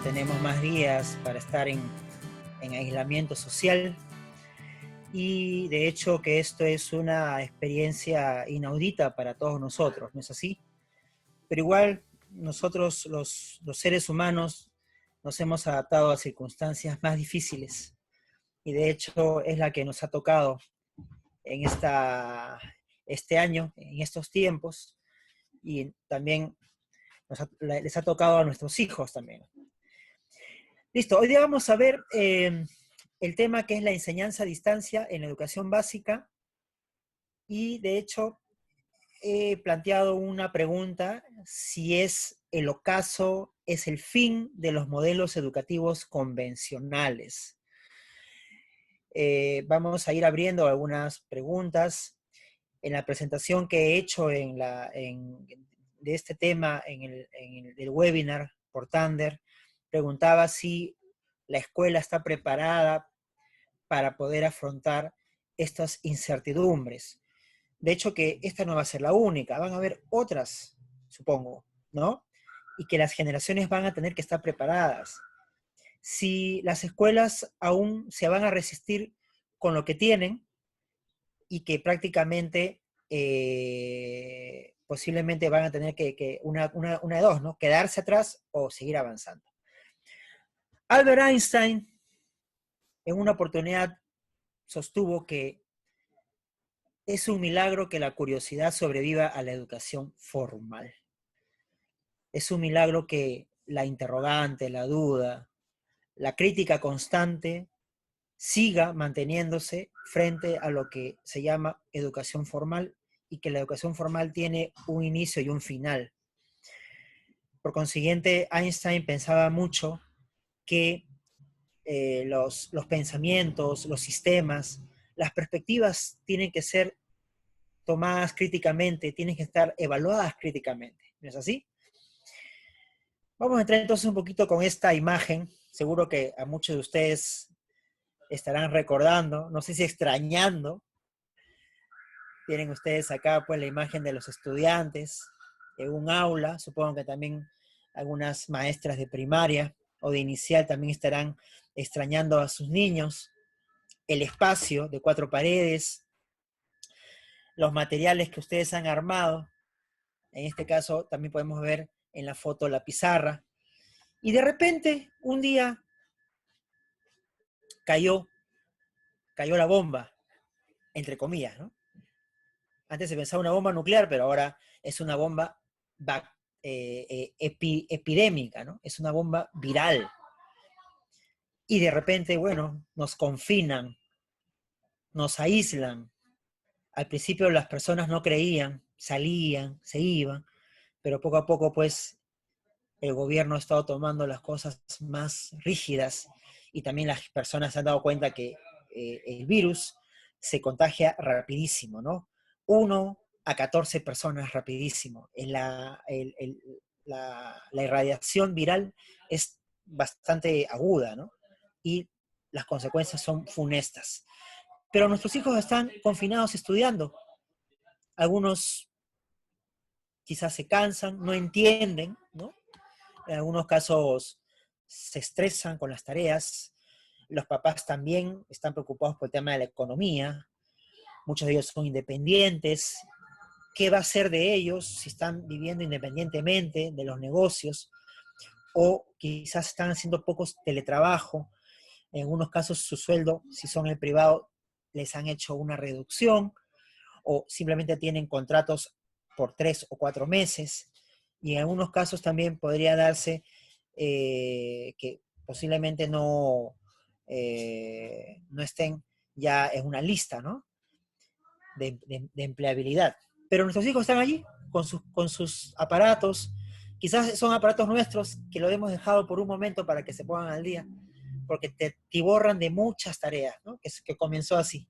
tenemos más días para estar en aislamiento social y de hecho que esto es una experiencia inaudita para todos nosotros, ¿no es así? Pero igual nosotros los seres humanos nos hemos adaptado a circunstancias más difíciles y de hecho es la que nos ha tocado en este año, en estos tiempos, y también les ha tocado a nuestros hijos también. Listo, hoy día vamos a ver el tema que es la enseñanza a distancia en la educación básica y de hecho he planteado una pregunta, si es el ocaso, es el fin de los modelos educativos convencionales. Vamos a ir abriendo algunas preguntas. En la presentación que he hecho de este tema en el webinar por Thunder, preguntaba si la escuela está preparada para poder afrontar estas incertidumbres. De hecho, que esta no va a ser la única, van a haber otras, supongo, ¿no? Y que las generaciones van a tener que estar preparadas. Si las escuelas aún se van a resistir con lo que tienen y que prácticamente posiblemente van a tener que una de dos, ¿no? Quedarse atrás o seguir avanzando. Albert Einstein en una oportunidad sostuvo que es un milagro que la curiosidad sobreviva a la educación formal. Es un milagro que la interrogante, la duda, la crítica constante siga manteniéndose frente a lo que se llama educación formal y que la educación formal tiene un inicio y un final. Por consiguiente, Einstein pensaba mucho que los pensamientos, los sistemas, las perspectivas tienen que ser tomadas críticamente, tienen que estar evaluadas críticamente. ¿No es así? Vamos a entrar entonces un poquito con esta imagen. Seguro que a muchos de ustedes estarán recordando, no sé si extrañando. Tienen ustedes acá pues la imagen de los estudiantes en un aula. Supongo que también algunas maestras de primaria o de inicial también estarán extrañando a sus niños. El espacio de 4 paredes, los materiales que ustedes han armado. En este caso también podemos ver en la foto la pizarra. Y de repente, un día, cayó la bomba, entre comillas, ¿no? Antes se pensaba una bomba nuclear, pero ahora es una bomba epidémica, ¿no? Es una bomba viral. Y de repente, bueno, nos confinan, nos aíslan. Al principio las personas no creían, salían, se iban, pero poco a poco, pues, el gobierno ha estado tomando las cosas más rígidas y también las personas se han dado cuenta que el virus se contagia rapidísimo, ¿no? 1 a 14 personas rapidísimo. La irradiación viral es bastante aguda, ¿no? Y las consecuencias son funestas. Pero nuestros hijos están confinados estudiando. Algunos quizás se cansan, no entienden, ¿no? En algunos casos se estresan con las tareas. Los papás también están preocupados por el tema de la economía. Muchos de ellos son independientes. ¿Qué va a ser de ellos si están viviendo independientemente de los negocios? O quizás están haciendo pocos teletrabajo. En algunos casos su sueldo, si son el privado, les han hecho una reducción o simplemente tienen contratos por 3 o 4 meses. Y en algunos casos también podría darse que posiblemente no estén ya en una lista, ¿no? de empleabilidad. Pero nuestros hijos están allí con sus aparatos. Quizás son aparatos nuestros que lo hemos dejado por un momento para que se pongan al día, porque te tiborran de muchas tareas, ¿no? que comenzó así.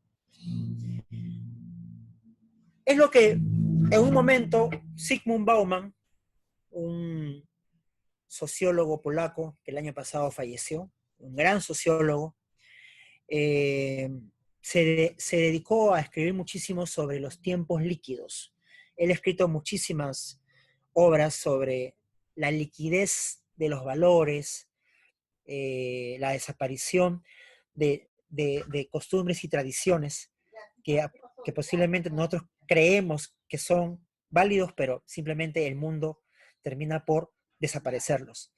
Es lo que en un momento Zygmunt Bauman, un sociólogo polaco que el año pasado falleció, un gran sociólogo, se dedicó a escribir muchísimo sobre los tiempos líquidos. Él ha escrito muchísimas obras sobre la liquidez de los valores, la desaparición de costumbres y tradiciones que posiblemente nosotros creemos que son válidos, pero simplemente el mundo termina por desaparecerlos.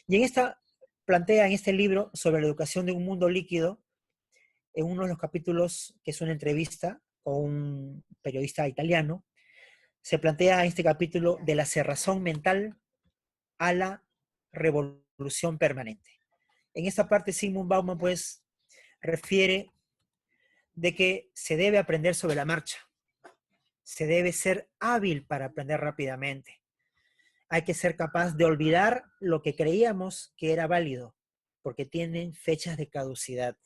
Y plantea en este libro sobre la educación de un mundo líquido, en uno de los capítulos, que es una entrevista con un periodista italiano, se plantea este capítulo de la cerrazón mental a la revolución permanente. En esta parte, Zygmunt Bauman, pues, refiere de que se debe aprender sobre la marcha, se debe ser hábil para aprender rápidamente. Hay que ser capaz de olvidar lo que creíamos que era válido, porque tienen fechas de caducidad.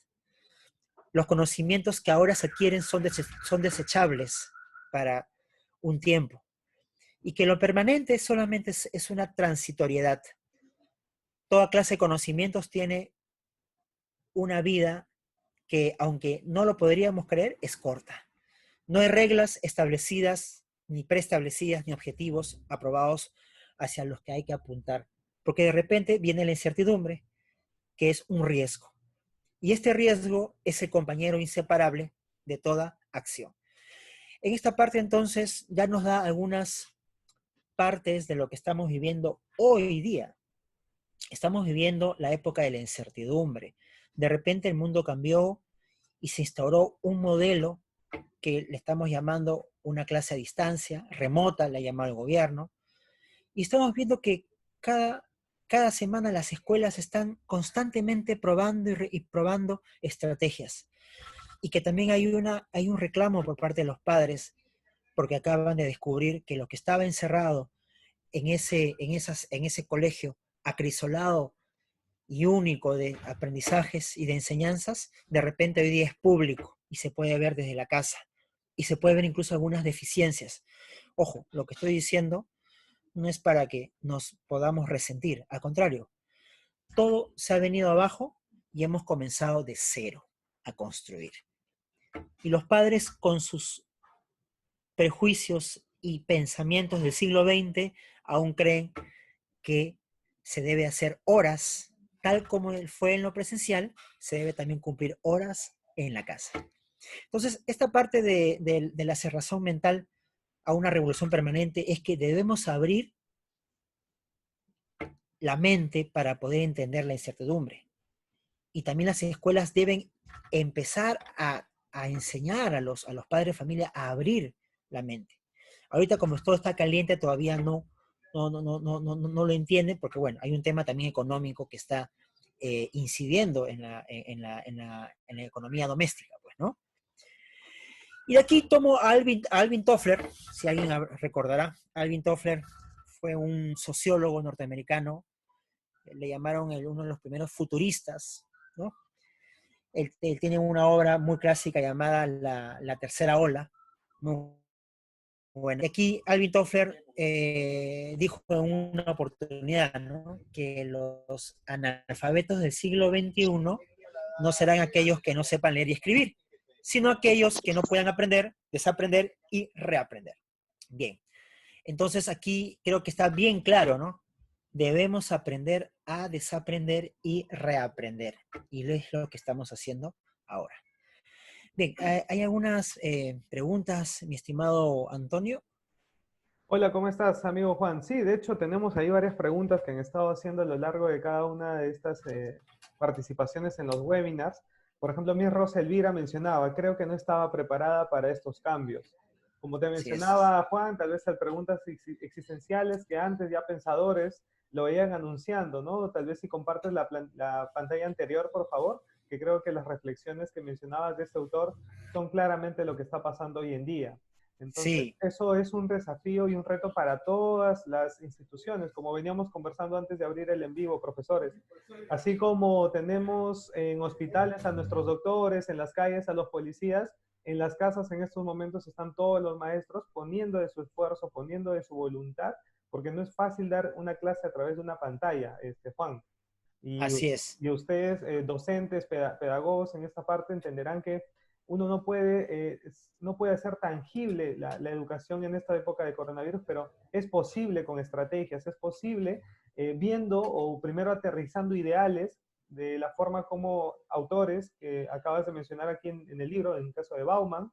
Los conocimientos que ahora se adquieren son desechables para un tiempo, y que lo permanente solamente es una transitoriedad. Toda clase de conocimientos tiene una vida que, aunque no lo podríamos creer, es corta. No hay reglas establecidas, ni preestablecidas, ni objetivos aprobados hacia los que hay que apuntar, porque de repente viene la incertidumbre, que es un riesgo. Y este riesgo es el compañero inseparable de toda acción. En esta parte, entonces, ya nos da algunas partes de lo que estamos viviendo hoy día. Estamos viviendo la época de la incertidumbre. De repente el mundo cambió y se instauró un modelo que le estamos llamando una clase a distancia, remota, la ha llamado el gobierno, y estamos viendo que cada semana las escuelas están constantemente probando y probando estrategias, y que también hay un reclamo por parte de los padres, porque acaban de descubrir que lo que estaba encerrado en ese colegio acrisolado y único de aprendizajes y de enseñanzas, de repente hoy día es público y se puede ver desde la casa y se puede ver incluso algunas deficiencias. Ojo, lo que estoy diciendo no es para que nos podamos resentir, al contrario, todo se ha venido abajo y hemos comenzado de cero a construir. Y los padres, con sus prejuicios y pensamientos del siglo XX, aún creen que se debe hacer horas, tal como fue en lo presencial, se debe también cumplir horas en la casa. Entonces, esta parte de la cerrazón mental a una revolución permanente es que debemos abrir la mente para poder entender la incertidumbre. Y también las escuelas deben empezar a enseñar a los padres de familia a abrir la mente. Ahorita, como todo está caliente, todavía no lo entienden, porque bueno, hay un tema también económico que está incidiendo en la economía doméstica, pues, ¿no? Y de aquí tomo a Alvin Toffler, si alguien recordará. Alvin Toffler fue un sociólogo norteamericano, le llamaron uno de los primeros futuristas, ¿no? Él tiene una obra muy clásica llamada La Tercera Ola, muy bueno. Y aquí Alvin Toffler dijo en una oportunidad, ¿no?, que los analfabetos del siglo XXI no serán aquellos que no sepan leer y escribir, sino aquellos que no puedan aprender, desaprender y reaprender. Bien, entonces aquí creo que está bien claro, ¿no? Debemos aprender a desaprender y reaprender. Y es lo que estamos haciendo ahora. Bien, ¿hay algunas preguntas, mi estimado Antonio? Hola, ¿cómo estás, amigo Juan? Sí, de hecho tenemos ahí varias preguntas que han estado haciendo a lo largo de cada una de estas participaciones en los webinars. Por ejemplo, mi Rosa Elvira mencionaba, creo que no estaba preparada para estos cambios. Como te Así es. mencionaba Juan, tal vez hay preguntas existenciales que antes ya pensadores lo veían anunciando, ¿no? Tal vez si compartes la pantalla anterior, por favor, que creo que las reflexiones que mencionabas de este autor son claramente lo que está pasando hoy en día. Entonces, Sí, eso es un desafío y un reto para todas las instituciones, como veníamos conversando antes de abrir el en vivo, profesores. Así como tenemos en hospitales a nuestros doctores, en las calles a los policías, en las casas en estos momentos están todos los maestros poniendo de su esfuerzo, poniendo de su voluntad, porque no es fácil dar una clase a través de una pantalla, Juan. Y, así es. y ustedes, docentes, pedagogos en esta parte, entenderán que uno no puede hacer tangible la educación en esta época de coronavirus, pero es posible con estrategias, es posible viendo o primero aterrizando ideales de la forma como autores que acabas de mencionar aquí en el libro, en el caso de Bauman,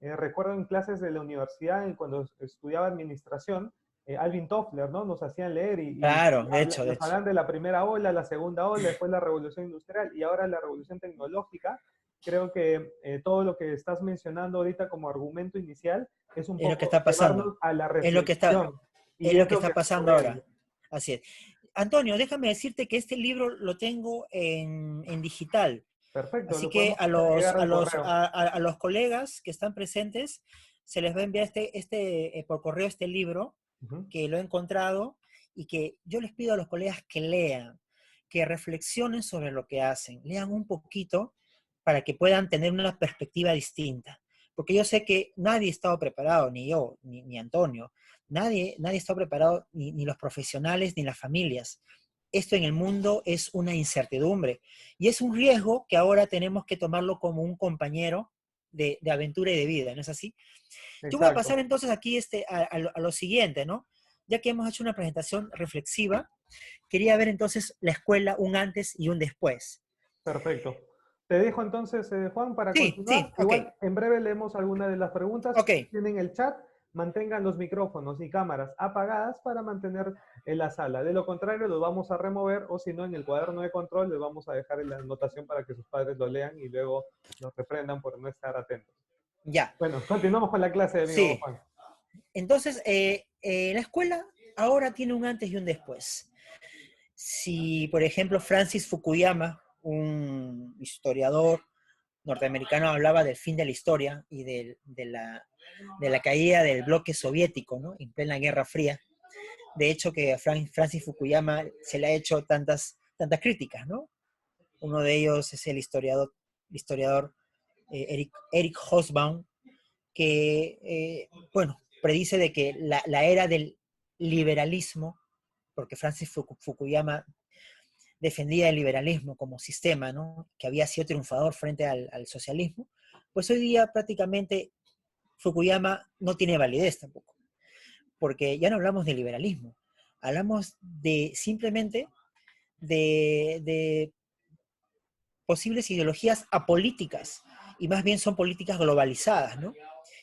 recuerdo en clases de la universidad, cuando estudiaba administración, Alvin Toffler, ¿no? Nos hacían leer Claro, de hecho, de nos hecho. hablan de la primera ola, la segunda ola, después la revolución industrial y ahora la revolución tecnológica. Creo que todo lo que estás mencionando ahorita como argumento inicial es un Es lo que poco está pasando. llevarnos a la Es lo que está, reflexión es y lo es que lo que está está pasando ocurriendo. ahora. Así es. Antonio, déjame decirte que este libro lo tengo en digital. Perfecto, Así lo que podemos hacer llegar al correo. a los colegas que están presentes se les va a enviar por correo este libro Ujú. que lo he encontrado y que yo les pido a los colegas que lean, que reflexionen sobre lo que hacen, lean un poquito para que puedan tener una perspectiva distinta. Porque yo sé que nadie estaba preparado, ni yo, ni Antonio, nadie está preparado, ni los profesionales, ni las familias. Esto en el mundo es una incertidumbre y es un riesgo que ahora tenemos que tomarlo como un compañero de aventura y de vida, ¿no es así? Yo voy a Exacto. pasar entonces aquí a lo siguiente, ¿no? Ya que hemos hecho una presentación reflexiva, quería ver entonces la escuela un antes y un después. Perfecto. Te dejo entonces, Juan, para Sí, continuar. sí, ok, Igual, en breve leemos algunas de las preguntas. ok, Tienen el chat. Mantengan los micrófonos y cámaras apagadas para mantener en la sala. De lo contrario, los vamos a remover o si no, en el cuaderno de control les vamos a dejar en la anotación para que sus padres lo lean y luego nos reprendan por no estar atentos. ya, Bueno, continuamos con la clase, amigo sí. Juan. Entonces, la escuela ahora tiene un antes y un después. Si, por ejemplo, Francis Fukuyama, un historiador norteamericano, hablaba del fin de la historia y de la caída del bloque soviético, ¿no? En plena Guerra Fría. De hecho, que a Francis Fukuyama se le ha hecho tantas críticas, ¿no? Uno de ellos es el historiador Eric Hobsbawm, que, bueno, predice de que la era del liberalismo, porque Francis Fukuyama defendía el liberalismo como sistema, ¿no? Que había sido triunfador frente al socialismo, pues hoy día prácticamente Fukuyama no tiene validez tampoco, porque ya no hablamos de liberalismo, hablamos de simplemente de posibles ideologías apolíticas, y más bien son políticas globalizadas, ¿no?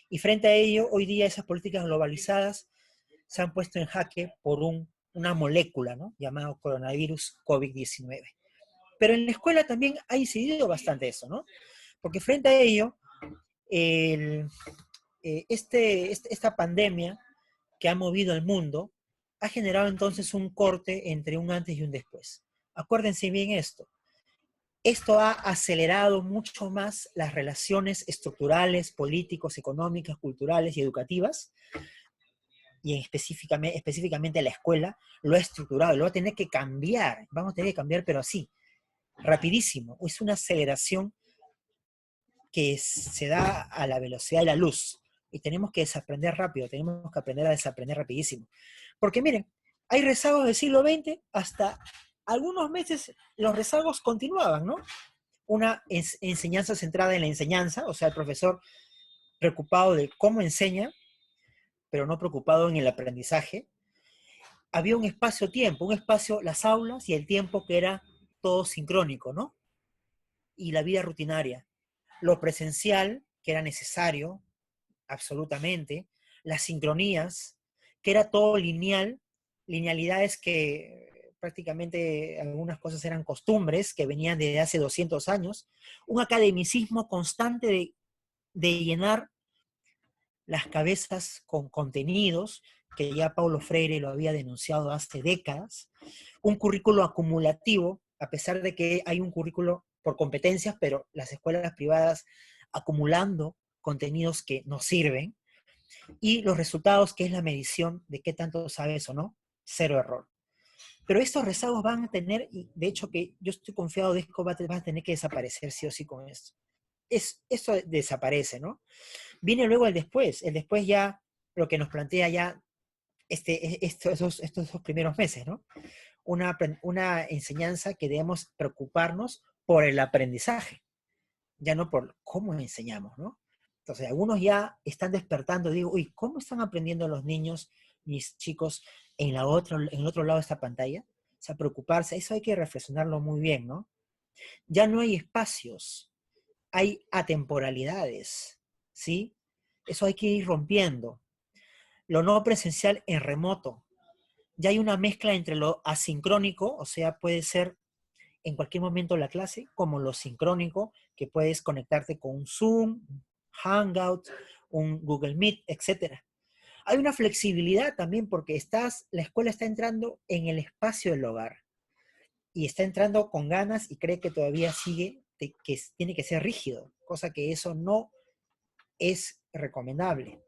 Y frente a ello, hoy día esas políticas globalizadas se han puesto en jaque por una molécula, ¿no? Llamado coronavirus COVID-19. Pero en la escuela también ha incidido bastante eso, ¿no? Porque frente a ello, el, esta pandemia que ha movido el mundo ha generado entonces un corte entre un antes y un después. Acuérdense bien esto. Esto ha acelerado mucho más las relaciones estructurales, políticos, económicas, culturales y educativas, y específicamente la escuela lo ha estructurado, lo va a tener que cambiar, vamos a tener que cambiar, pero así, rapidísimo. Es una aceleración que se da a la velocidad de la luz y tenemos que desaprender rápido, tenemos que aprender a desaprender rapidísimo. Porque miren, hay rezagos del siglo XX, hasta algunos meses los rezagos continuaban, ¿no? Una enseñanza centrada en la enseñanza, o sea, el profesor preocupado de cómo enseña, pero no preocupado en el aprendizaje. Había un espacio-tiempo, un espacio, las aulas y el tiempo que era todo sincrónico, ¿no? Y la vida rutinaria. Lo presencial, que era necesario, absolutamente. Las sincronías, que era todo lineal, linealidades que prácticamente algunas cosas eran costumbres que venían desde hace 200 años. Un academicismo constante de llenar las cabezas con contenidos, que ya Paulo Freire lo había denunciado hace décadas, un currículo acumulativo, a pesar de que hay un currículo por competencias, pero las escuelas privadas acumulando contenidos que no sirven, y los resultados, que es la medición de qué tanto sabes o no, cero error. Pero estos rezagos van a tener, y de hecho que yo estoy confiado de que van a tener que desaparecer sí o sí con esto. Esto desaparece, ¿no? Viene luego el después ya lo que nos plantea ya estos dos primeros meses, ¿no? Una enseñanza que debemos preocuparnos por el aprendizaje, ya no por cómo enseñamos, ¿no? Entonces, algunos ya están despertando, digo, uy, ¿cómo están aprendiendo los niños, mis chicos, en el otro lado de esta pantalla? O sea, preocuparse, eso hay que reflexionarlo muy bien, ¿no? Ya no hay espacios, hay atemporalidades, ¿sí? Eso hay que ir rompiendo. Lo no presencial en remoto. Ya hay una mezcla entre lo asincrónico, o sea, puede ser en cualquier momento de la clase, como lo sincrónico, que puedes conectarte con un Zoom, un Hangout, un Google Meet, etcétera. Hay una flexibilidad también porque la escuela está entrando en el espacio del hogar y está entrando con ganas y cree que todavía sigue, que tiene que ser rígido, cosa que eso no es recomendable.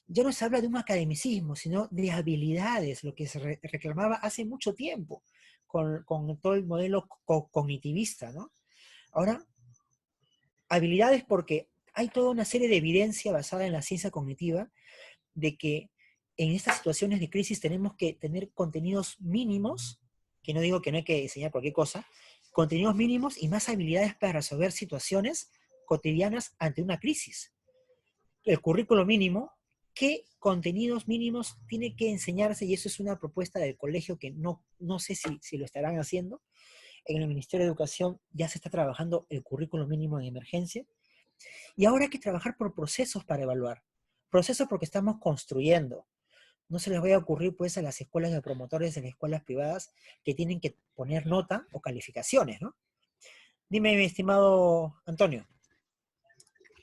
Ya no se habla de un academicismo, sino de habilidades, lo que se reclamaba hace mucho tiempo con todo el modelo cognitivista, ¿no? Ahora, habilidades porque hay toda una serie de evidencia basada en la ciencia cognitiva de que en estas situaciones de crisis tenemos que tener contenidos mínimos, que no digo que no hay que enseñar cualquier cosa, contenidos mínimos y más habilidades para resolver situaciones cotidianas ante una crisis. El currículo mínimo, qué contenidos mínimos tiene que enseñarse, y eso es una propuesta del colegio que no sé si lo estarán haciendo. En el Ministerio de Educación ya se está trabajando el currículo mínimo en emergencia, y ahora hay que trabajar por procesos para evaluar. Procesos porque estamos construyendo. No se les vaya a ocurrir pues a las escuelas de promotores de las escuelas privadas que tienen que poner nota o calificaciones, ¿no? Dime, mi estimado Antonio.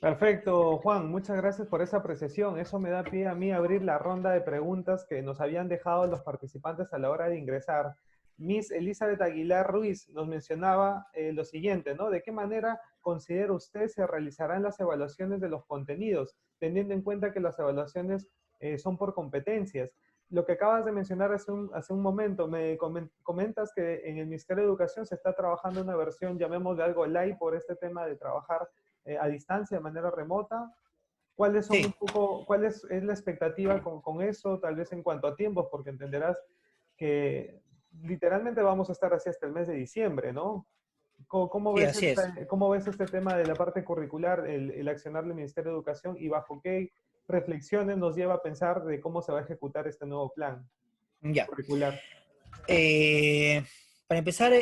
Perfecto, Juan, muchas gracias por esa apreciación. Eso me da pie a mí a abrir la ronda de preguntas que nos habían dejado los participantes a la hora de ingresar. Miss Elizabeth Aguilar Ruiz nos mencionaba lo siguiente, ¿no? ¿De qué manera considera usted se realizarán las evaluaciones de los contenidos, teniendo en cuenta que las evaluaciones son por competencias? Lo que acabas de mencionar hace un momento, me comentas que en el Ministerio de Educación se está trabajando una versión, llamémosle algo light, por este tema de trabajar a distancia, de manera remota. ¿Cuáles son un Sí, poco, es la expectativa con eso, tal vez en cuanto a tiempos? Porque entenderás que literalmente vamos a estar así hasta el mes de diciembre, ¿no? sí, así es. Cómo ves este tema de la parte curricular, el accionar del Ministerio de Educación y bajo qué reflexiones nos lleva a pensar de cómo se va a ejecutar este nuevo plan Ya. curricular? Eh, para empezar,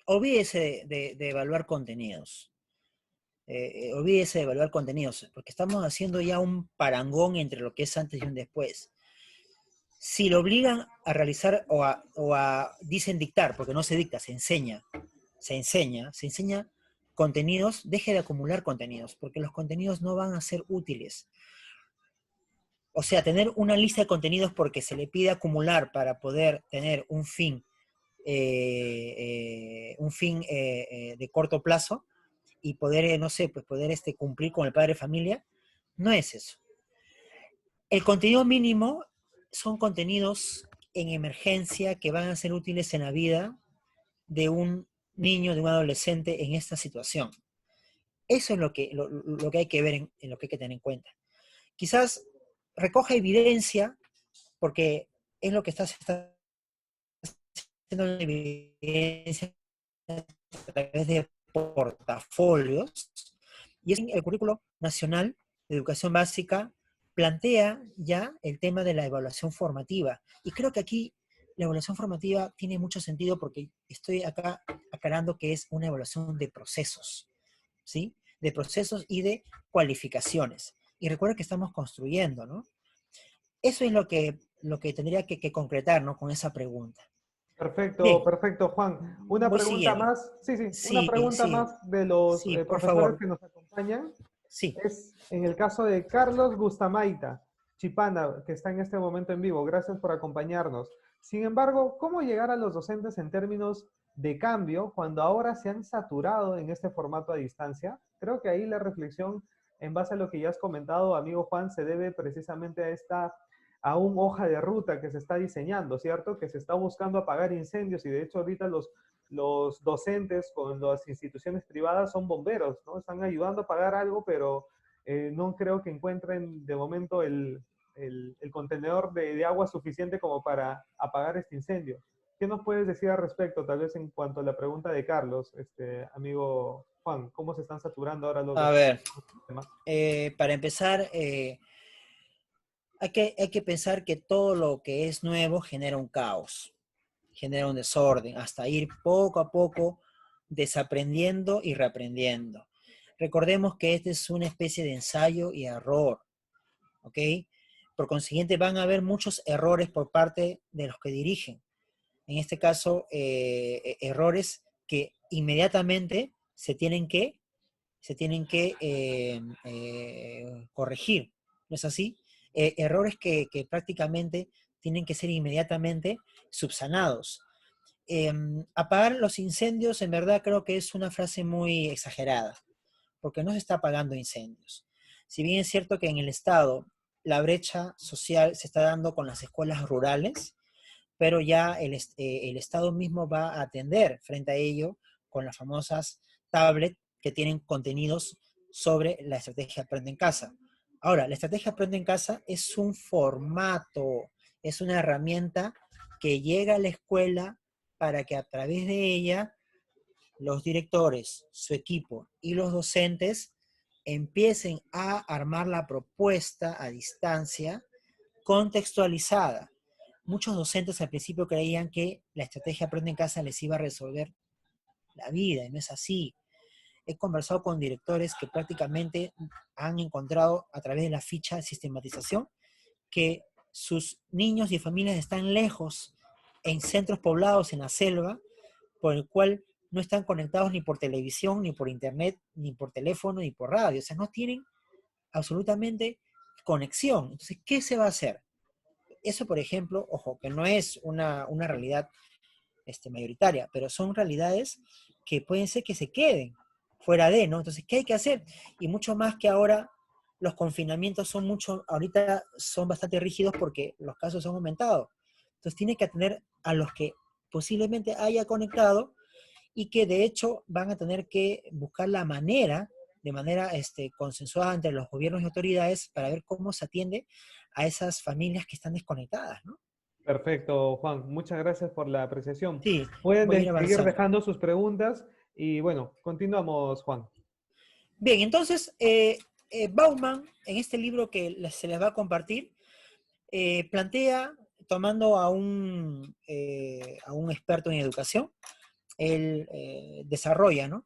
olvídese de evaluar contenidos. Olvídese de evaluar contenidos, porque estamos haciendo ya un parangón entre lo que es antes y un después. Si lo obligan a realizar dicen dictar, porque no se dicta, se enseña contenidos, deje de acumular contenidos, porque los contenidos no van a ser útiles. O sea, tener una lista de contenidos porque se le pide acumular para poder tener un fin de corto plazo y poder, no sé, pues poder cumplir con el padre de familia, no es eso. El contenido mínimo son contenidos en emergencia que van a ser útiles en la vida de un niño, de un adolescente en esta situación. Eso es lo que hay que ver, en lo que hay que tener en cuenta. Quizás recoja evidencia, porque es lo que está haciendo la evidencia a través de portafolios, y es el currículo nacional de educación básica plantea ya el tema de la evaluación formativa. Y creo que aquí la evaluación formativa tiene mucho sentido porque estoy acá aclarando que es una evaluación de procesos, ¿sí? De procesos y de cualificaciones. Y recuerda que estamos construyendo, ¿no? Eso es lo que tendría que concretar, ¿no? Con esa pregunta. Perfecto, Bien, perfecto, Juan. Una voy pregunta siguiendo. más, sí, sí, una Sí, pregunta sí, más de los sí, por profesores favor. que nos acompañan. Sí. Es en el caso de Carlos Gustamaita, Chipana, que está en este momento en vivo. Gracias por acompañarnos. Sin embargo, ¿cómo llegar a los docentes en términos de cambio cuando ahora se han saturado en este formato a distancia? Creo que ahí la reflexión, en base a lo que ya has comentado, amigo Juan, se debe precisamente a un hoja de ruta que se está diseñando, ¿cierto? Que se está buscando apagar incendios y de hecho ahorita los docentes con las instituciones privadas son bomberos, ¿no? Están ayudando a apagar algo, pero no creo que encuentren de momento el contenedor de agua suficiente como para apagar este incendio. ¿Qué nos puedes decir al respecto, tal vez en cuanto a la pregunta de Carlos, amigo Juan? ¿Cómo se están saturando ahora los A docentes ver, con este tema? para empezar, hay que pensar que todo lo que es nuevo genera un caos, genera un desorden, hasta ir poco a poco. desaprendiendo y reaprendiendo. Recordemos que este es una especie de ensayo y error, ¿ok? Por consiguiente, van a haber muchos errores por parte de los que dirigen. En este caso, errores que inmediatamente se tienen que corregir, ¿no es así? Errores que prácticamente tienen que ser inmediatamente subsanados. Apagar los incendios, en verdad creo que es una frase muy exagerada, porque no se está apagando incendios. Si bien es cierto que en el Estado la brecha social se está dando con las escuelas rurales, pero ya el Estado mismo va a atender frente a ello con las famosas tablets que tienen contenidos sobre la estrategia Aprende en Casa. Ahora, la estrategia Aprende en Casa es un formato, es una herramienta que llega a la escuela para que a través de ella los directores, su equipo y los docentes empiecen a armar la propuesta a distancia contextualizada. Muchos docentes al principio creían que la estrategia Aprende en Casa les iba a resolver la vida, y no es así. He conversado con directores que prácticamente han encontrado a través de la ficha de sistematización que sus niños y familias están lejos, en centros poblados, en la selva, por el cual no están conectados ni por televisión, ni por internet, ni por teléfono, ni por radio. O sea, no tienen absolutamente conexión. Entonces, ¿qué se va a hacer? Eso, por ejemplo, ojo, que no es una realidad mayoritaria, pero son realidades que pueden ser que se queden fuera de, ¿no? Entonces, ¿qué hay que hacer? Y mucho más que ahora los confinamientos ahorita son bastante rígidos porque los casos han aumentado. Entonces, tiene que atender a los que posiblemente haya conectado y que de hecho van a tener que buscar la manera, de manera consensuada entre los gobiernos y autoridades, para ver cómo se atiende a esas familias que están desconectadas, ¿no? Perfecto, Juan. Muchas gracias por la apreciación. Sí, Pueden voy a ir seguir avanzando. dejando sus preguntas y bueno, continuamos, Juan. Bien, entonces, Bauman, en este libro que se les va a compartir, plantea, tomando a un experto en educación, él desarrolla, ¿no?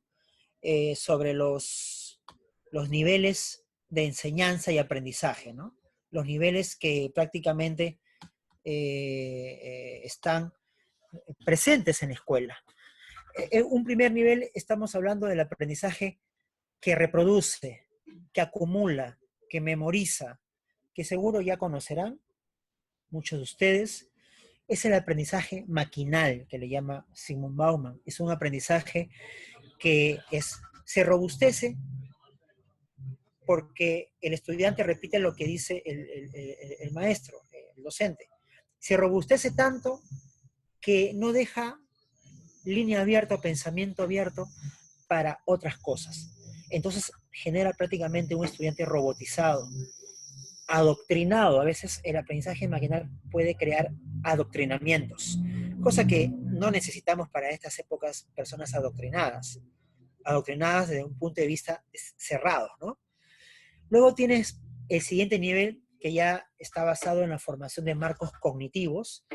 Sobre los niveles de enseñanza y aprendizaje, ¿no? Los niveles que prácticamente están presentes en la escuela. Un primer nivel, estamos hablando del aprendizaje que reproduce, que acumula, que memoriza, que seguro ya conocerán muchos de ustedes. Es el aprendizaje maquinal, que le llama Sigmund Bauman. Es un aprendizaje que se robustece porque el estudiante repite lo que dice el maestro, el docente. Se robustece tanto que no deja línea abierta o pensamiento abierto para otras cosas. Entonces genera prácticamente un estudiante robotizado, adoctrinado. A veces el aprendizaje maquinal puede crear adoctrinamientos, cosa que no necesitamos para estas épocas personas adoctrinadas desde un punto de vista cerrado, ¿no? Luego tienes el siguiente nivel que ya está basado en la formación de marcos cognitivos,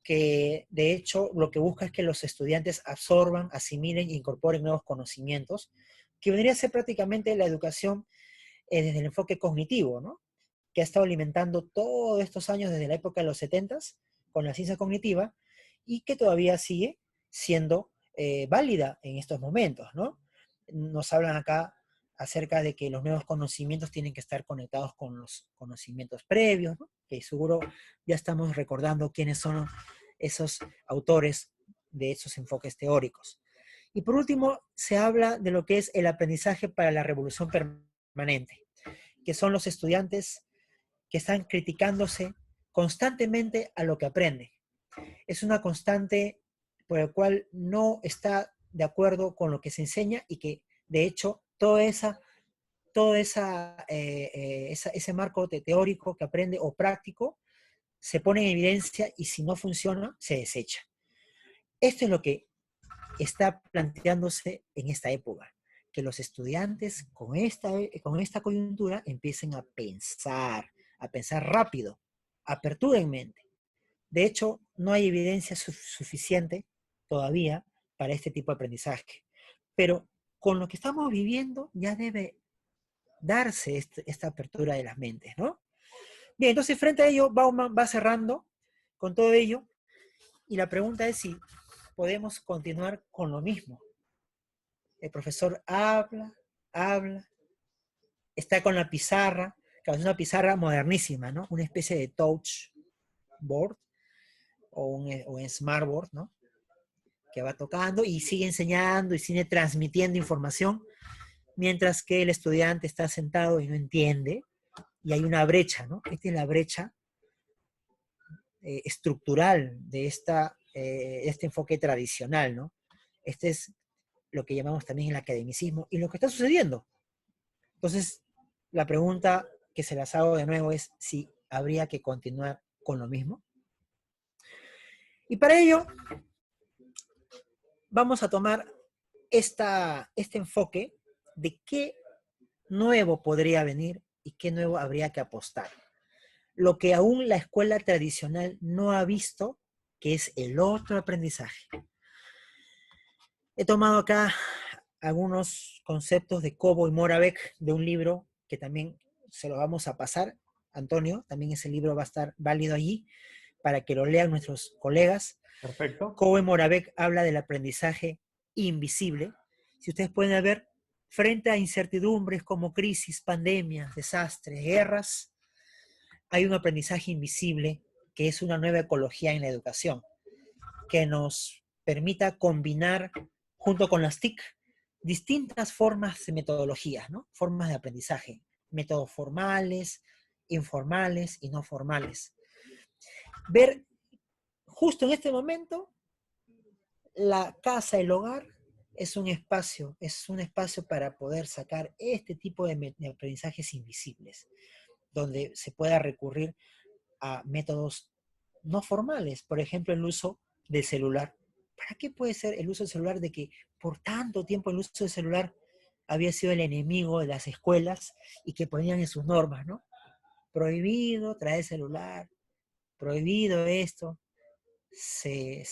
que de hecho lo que busca es que los estudiantes absorban, asimilen e incorporen nuevos conocimientos, que vendría a ser prácticamente la educación desde el enfoque cognitivo, ¿no? Que ha estado alimentando todos estos años desde la época de los 70s con la ciencia cognitiva y que todavía sigue siendo válida en estos momentos, ¿no? Nos hablan acá acerca de que los nuevos conocimientos tienen que estar conectados con los conocimientos previos, ¿no? Que seguro ya estamos recordando quiénes son esos autores de esos enfoques teóricos. Y por último, se habla de lo que es el aprendizaje para la revolución permanente, que son los estudiantes que están criticándose constantemente a lo que aprenden. Es una constante por la cual no está de acuerdo con lo que se enseña y que, de hecho, ese marco teórico que aprende o práctico se pone en evidencia y si no funciona, se desecha. Esto es lo que está planteándose en esta época, que los estudiantes con esta coyuntura empiecen a pensar rápido, apertura en mente. De hecho, no hay evidencia suficiente todavía para este tipo de aprendizaje. pero con lo que estamos viviendo ya debe darse esta apertura de las mentes, ¿no? Bien, entonces frente a ello, Bauman va cerrando con todo ello, y la pregunta es si podemos continuar con lo mismo. El profesor habla, está con la pizarra, que es una pizarra modernísima, ¿no? Una especie de touch board o un smartboard, ¿no? Que va tocando y sigue enseñando y sigue transmitiendo información, mientras que el estudiante está sentado y no entiende, y hay una brecha, ¿no? Esta es la brecha estructural de este enfoque tradicional, ¿no? Este es lo que llamamos también el academicismo y lo que está sucediendo. Entonces, la pregunta que se las hago de nuevo es si habría que continuar con lo mismo. Y para ello, vamos a tomar este enfoque de qué nuevo podría venir y qué nuevo habría que apostar. Lo que aún la escuela tradicional no ha visto, que es el otro aprendizaje. He tomado acá algunos conceptos de Cobo y Moravec de un libro que también se lo vamos a pasar, Antonio, también ese libro va a estar válido allí para que lo lean nuestros colegas. Perfecto. Cobo y Moravec habla del aprendizaje invisible. Si ustedes pueden ver, frente a incertidumbres como crisis, pandemias, desastres, guerras, hay un aprendizaje invisible que es una nueva ecología en la educación, que nos permita combinar junto con las TIC distintas formas de metodologías, ¿no? Formas de aprendizaje, métodos formales, informales y no formales. Ver justo en este momento la casa, el hogar, es un espacio para poder sacar este tipo de aprendizajes invisibles, donde se pueda recurrir a métodos no formales, por ejemplo, el uso del celular. ¿Para qué puede ser el uso del celular de que por tanto tiempo el uso del celular había sido el enemigo de las escuelas y que ponían en sus normas, ¿no? Prohibido traer celular, prohibido esto, se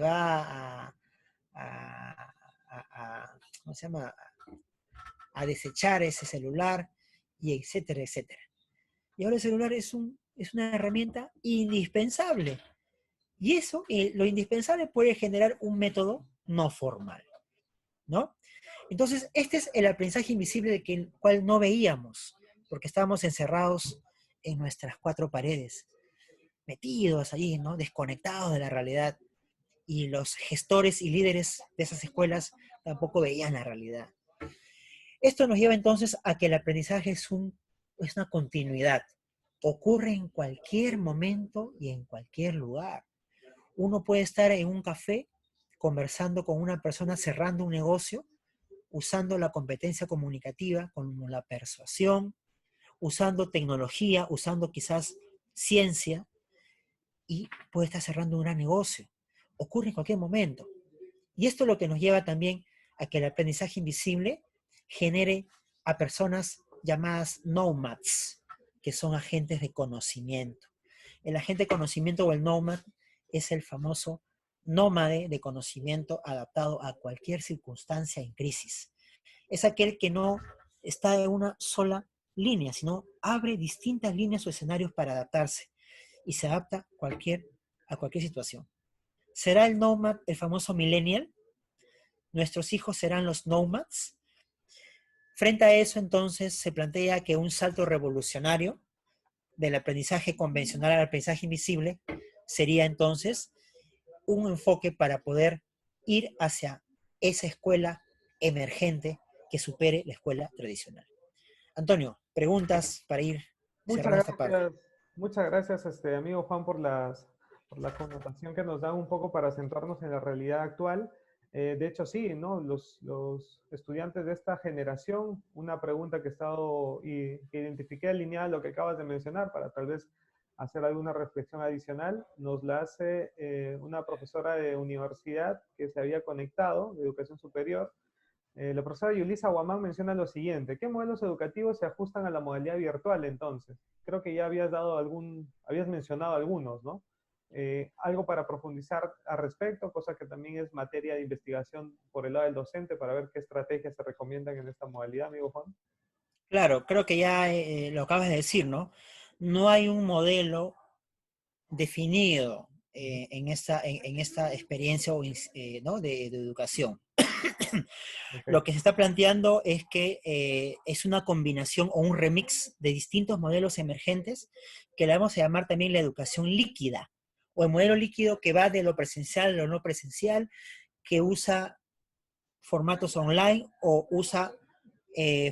va ¿cómo se llama? A desechar ese celular y etcétera, etcétera. Y ahora el celular es una herramienta indispensable. Y eso, lo indispensable puede generar un método no formal, ¿no? Entonces, este es el aprendizaje invisible de que el cual no veíamos, porque estábamos encerrados en nuestras cuatro paredes, metidos allí, ¿no? Desconectados de la realidad. Y los gestores y líderes de esas escuelas tampoco veían la realidad. Esto nos lleva entonces a que el aprendizaje es una continuidad. Ocurre en cualquier momento y en cualquier lugar. Uno puede estar en un café conversando con una persona cerrando un negocio, usando la competencia comunicativa como la persuasión, usando tecnología, usando quizás ciencia, y puede estar cerrando un gran negocio. Ocurre en cualquier momento. Y esto es lo que nos lleva también a que el aprendizaje invisible genere a personas llamadas nomads, que son agentes de conocimiento. El agente de conocimiento o el nomad es el famoso nómade de conocimiento adaptado a cualquier circunstancia en crisis. Es aquel que no está en una sola línea, sino abre distintas líneas o escenarios para adaptarse y se adapta a cualquier situación. ¿Será el nomad el famoso millennial? ¿Nuestros hijos serán los nomads? Frente a eso, entonces, se plantea que un salto revolucionario del aprendizaje convencional al aprendizaje invisible sería entonces un enfoque para poder ir hacia esa escuela emergente que supere la escuela tradicional. Antonio, preguntas para ir Muchas cerrando esta parte. gracias, muchas gracias, amigo Juan, por la connotación que nos da un poco para centrarnos en la realidad actual. De hecho, sí, ¿no? Los estudiantes de esta generación, una pregunta que he estado y que identifiqué alineada a lo que acabas de mencionar para tal vez hacer alguna reflexión adicional, nos la hace una profesora de universidad que se había conectado, de educación superior. La profesora Yulisa Guamán menciona lo siguiente: ¿qué modelos educativos se ajustan a la modalidad virtual entonces? Creo que ya habías mencionado algunos, ¿no? algo para profundizar al respecto, cosa que también es materia de investigación por el lado del docente para ver qué estrategias se recomiendan en esta modalidad, amigo Juan. Claro, creo que ya lo acabas de decir, ¿no? No hay un modelo definido en esta experiencia ¿no? de educación. Okay. Lo que se está planteando es que es una combinación o un remix de distintos modelos emergentes que le vamos a llamar también la educación líquida, o el modelo líquido que va de lo presencial a lo no presencial, que usa formatos online o usa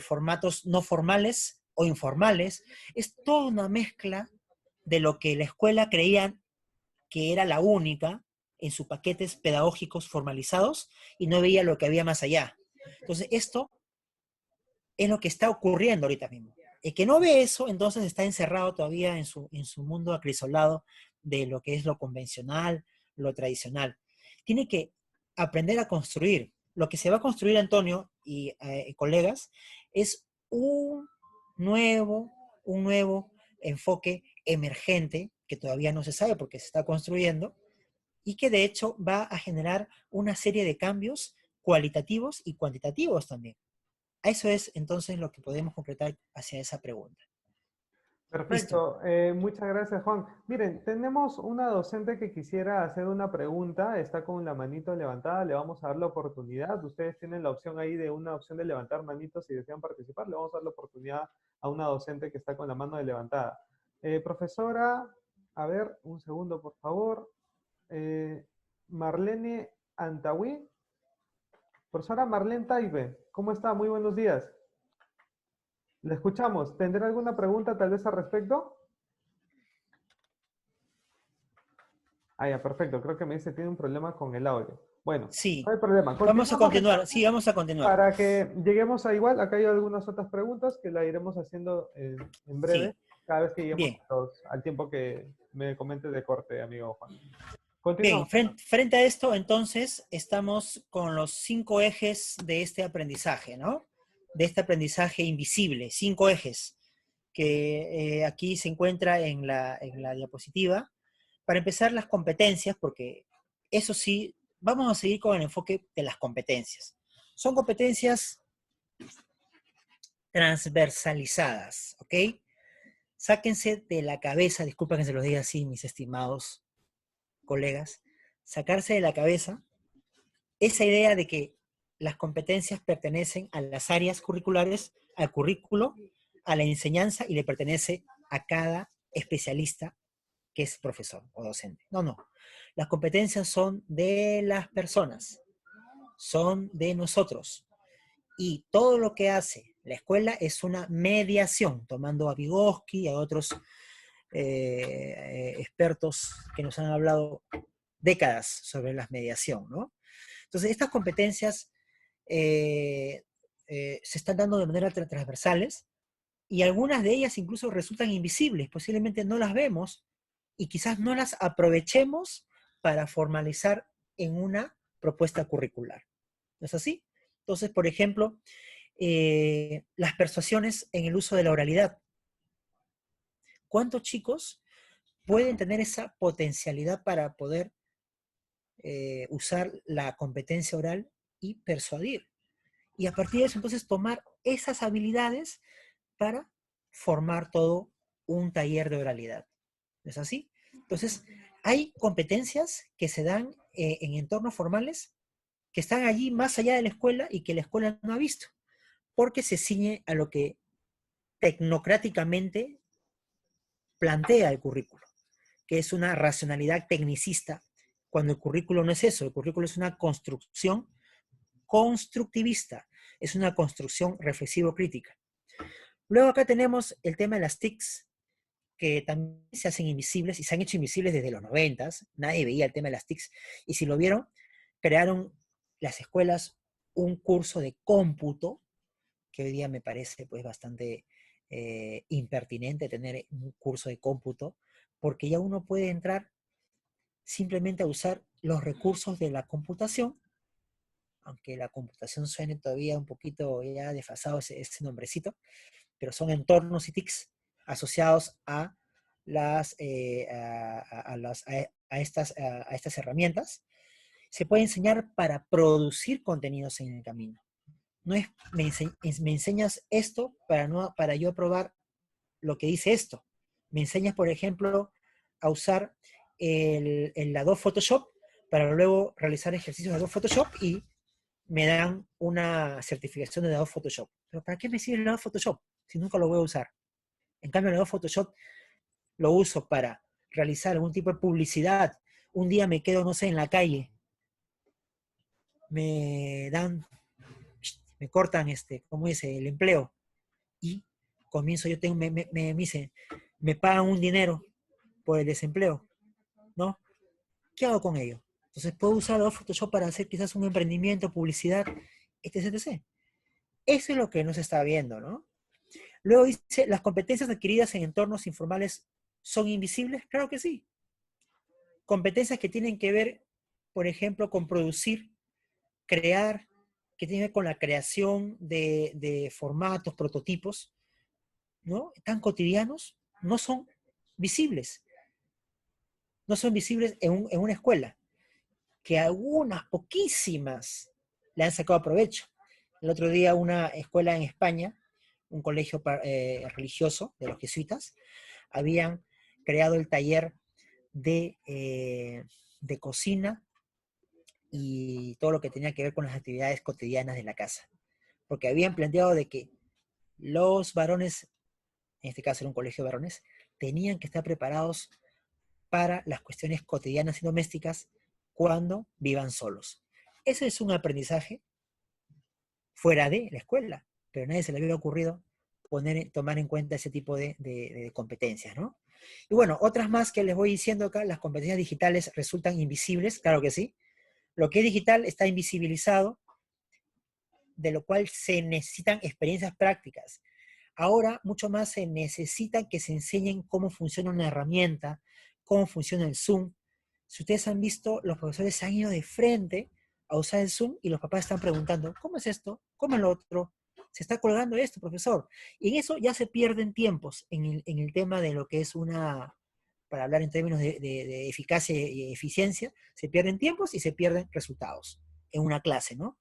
formatos no formales o informales. Es toda una mezcla de lo que la escuela creía que era la única en sus paquetes pedagógicos formalizados y no veía lo que había más allá. Entonces, esto es lo que está ocurriendo ahorita mismo. El que no ve eso, entonces está encerrado todavía en su mundo acrisolado de lo que es lo convencional, lo tradicional. Tiene que aprender a construir. Lo que se va a construir, Antonio y colegas, es nuevo, un nuevo enfoque emergente que todavía no se sabe porque se está construyendo y que de hecho va a generar una serie de cambios cualitativos y cuantitativos también. Eso es entonces lo que podemos concretar hacia esa pregunta. Listo. Perfecto, muchas gracias Juan. Miren, tenemos una docente que quisiera hacer una pregunta, está con la manito levantada, le vamos a dar la oportunidad. Ustedes tienen la opción ahí de una opción de levantar manitos si desean participar, le vamos a dar la oportunidad a una docente que está con la mano levantada. Profesora, a ver, un segundo por favor. Marlene Antawi. Profesora Marlene Taibe, ¿cómo está? Muy buenos días. Le escuchamos. ¿Tendrá alguna pregunta tal vez al respecto? Ah, ya, perfecto. Creo que me dice que tiene un problema con el audio. Bueno, no Sí, hay problema. vamos a Continuamos continuar. entonces Sí, vamos a continuar. para que lleguemos a igual. Acá hay algunas otras preguntas que la iremos haciendo en breve, Sí, cada vez que lleguemos bien. al tiempo que me comentes de corte, amigo Juan. Bien, Continuamos. frente a esto, entonces, estamos con los 5 ejes de este aprendizaje, ¿no? De este aprendizaje invisible, 5 ejes, que aquí se encuentra en la diapositiva. Para empezar, las competencias, porque eso sí, vamos a seguir con el enfoque de las competencias. Son competencias transversalizadas, ¿ok? Sáquense de la cabeza, disculpen que se los diga así, mis estimados colegas, sacarse de la cabeza esa idea de que las competencias pertenecen a las áreas curriculares, al currículo, a la enseñanza y le pertenece a cada especialista que es profesor o docente. No, no. Las competencias son de las personas, son de nosotros. Y todo lo que hace la escuela es una mediación, tomando a Vygotsky y a otros expertos que nos han hablado décadas sobre la mediación, ¿no? Entonces, estas competencias se están dando de manera transversales y algunas de ellas incluso resultan invisibles, posiblemente no las vemos y quizás no las aprovechemos para formalizar en una propuesta curricular. ¿No es así? Entonces, por ejemplo, las persuasiones en el uso de la oralidad. ¿Cuántos chicos pueden tener esa potencialidad para poder usar la competencia oral y persuadir? Y a partir de eso, entonces, tomar esas habilidades para formar todo un taller de oralidad. ¿No es así? Entonces, hay competencias que se dan en entornos formales que están allí más allá de la escuela y que la escuela no ha visto, porque se ciñe a lo que tecnocráticamente plantea el currículo, que es una racionalidad tecnicista, cuando el currículo no es eso, el currículo es una construcción constructivista, es una construcción reflexivo-crítica. Luego acá tenemos el tema de las TICs, que también se hacen invisibles y se han hecho invisibles desde los 90. Nadie veía el tema de las TICs. Y si lo vieron, crearon las escuelas un curso de cómputo, que hoy día me parece pues bastante impertinente tener un curso de cómputo, porque ya uno puede entrar simplemente a usar los recursos de la computación, aunque la computación suene todavía un poquito ya desfasado ese nombrecito, pero son entornos y TICs asociados a a estas herramientas, se puede enseñar para producir contenidos en el camino. No es me enseñas esto para yo probar lo que dice esto. Me enseñas, por ejemplo, a usar el Adobe Photoshop para luego realizar ejercicios de Adobe Photoshop y me dan una certificación de Adobe Photoshop. ¿Pero para qué me sirve el Adobe Photoshop si nunca lo voy a usar? En cambio, el Adobe Photoshop lo uso para realizar algún tipo de publicidad. Un día me quedo, no sé, en la calle, me dan, me cortan, ¿cómo dice? El empleo. Y comienzo, yo tengo, me dicen, me pagan un dinero por el desempleo, ¿no? ¿Qué hago con ello? Entonces puedo usar Adobe Photoshop para hacer quizás un emprendimiento, publicidad, etc, etc. Eso es lo que no se está viendo, ¿no? Luego dice, ¿las competencias adquiridas en entornos informales son invisibles? Claro que sí. Competencias que tienen que ver, por ejemplo, con producir, crear, que tienen que ver con la creación de formatos, prototipos, ¿no? Tan cotidianos, no son visibles. No son visibles en una escuela, que algunas, poquísimas, le han sacado provecho. El otro día una escuela en España, un colegio religioso de los jesuitas, habían creado el taller de cocina y todo lo que tenía que ver con las actividades cotidianas de la casa. Porque habían planteado de que los varones, en este caso era un colegio de varones, tenían que estar preparados para las cuestiones cotidianas y domésticas cuando vivan solos. Ese es un aprendizaje fuera de la escuela, pero a nadie se le había ocurrido tomar en cuenta ese tipo de competencias, ¿no? Y bueno, otras más que les voy diciendo acá, las competencias digitales resultan invisibles, claro que sí. Lo que es digital está invisibilizado, de lo cual se necesitan experiencias prácticas. Ahora, mucho más se necesita que se enseñen cómo funciona una herramienta, cómo funciona el Zoom. Si ustedes han visto, los profesores se han ido de frente a usar el Zoom y los papás están preguntando, ¿cómo es esto? ¿Cómo es lo otro? Se está colgando esto, profesor. Y en eso ya se pierden tiempos en el tema de lo que es para hablar en términos de eficacia y eficiencia, se pierden tiempos y se pierden resultados en una clase, ¿no?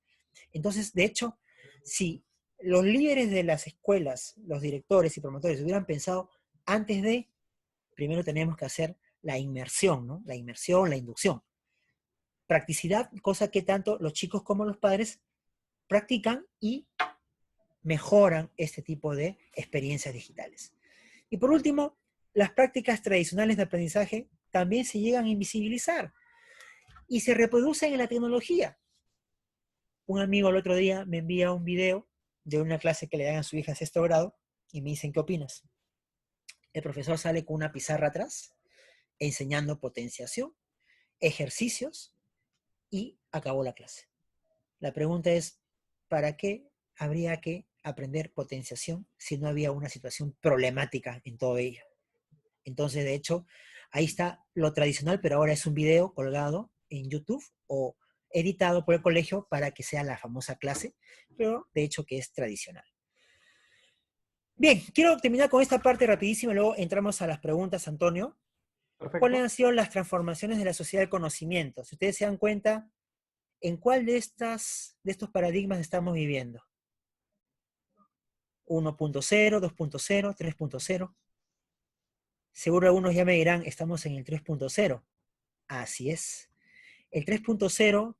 Entonces, de hecho, si los líderes de las escuelas, los directores y promotores hubieran pensado antes primero tenemos que hacer la inmersión, ¿no? La inmersión, la inducción. Practicidad, cosa que tanto los chicos como los padres practican y mejoran este tipo de experiencias digitales. Y por último, las prácticas tradicionales de aprendizaje también se llegan a invisibilizar y se reproducen en la tecnología. Un amigo el otro día me envía un video de una clase que le dan a su hija en sexto grado y me dicen, ¿qué opinas? El profesor sale con una pizarra atrás enseñando potenciación, ejercicios y acabó la clase. La pregunta es, ¿para qué habría que aprender potenciación si no había una situación problemática en todo ello? Entonces, de hecho, ahí está lo tradicional, pero ahora es un video colgado en YouTube o editado por el colegio para que sea la famosa clase, pero de hecho que es tradicional. Bien, quiero terminar con esta parte rapidísima, luego entramos a las preguntas, Antonio. ¿Cuáles Perfecto. han sido las transformaciones de la sociedad del conocimiento? Si ustedes se dan cuenta, ¿en cuál de estos paradigmas estamos viviendo? 1.0, 2.0, 3.0. Seguro algunos ya me dirán, estamos en el 3.0. Así es. El 3.0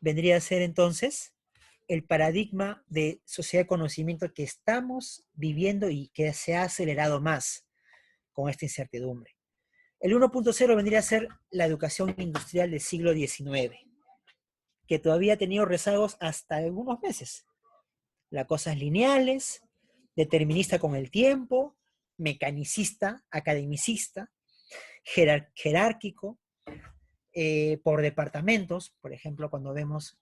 vendría a ser entonces el paradigma de sociedad de conocimiento que estamos viviendo y que se ha acelerado más con esta incertidumbre. El 1.0 vendría a ser la educación industrial del siglo XIX, que todavía ha tenido rezagos hasta algunos meses. Las cosas lineales, determinista con el tiempo, mecanicista, academicista, jerárquico, por departamentos, por ejemplo, cuando vemos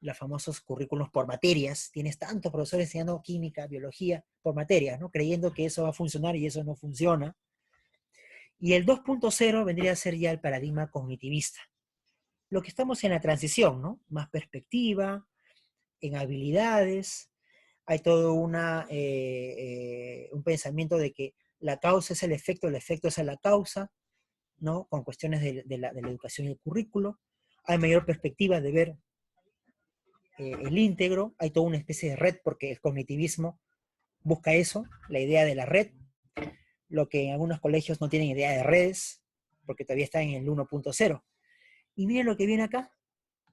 los famosos currículos por materias, tienes tantos profesores enseñando química, biología, por materias, ¿no? Creyendo que eso va a funcionar y eso no funciona. Y el 2.0 vendría a ser ya el paradigma cognitivista. Lo que estamos en la transición, ¿no? Más perspectiva, en habilidades, hay todo un pensamiento de que la causa es el efecto es la causa, ¿no? Con cuestiones de la educación y el currículo. Hay mayor perspectiva de ver el íntegro, hay toda una especie de red, porque el cognitivismo busca eso, la idea de la red, lo que en algunos colegios no tienen idea de redes, porque todavía están en el 1.0. Y miren lo que viene acá,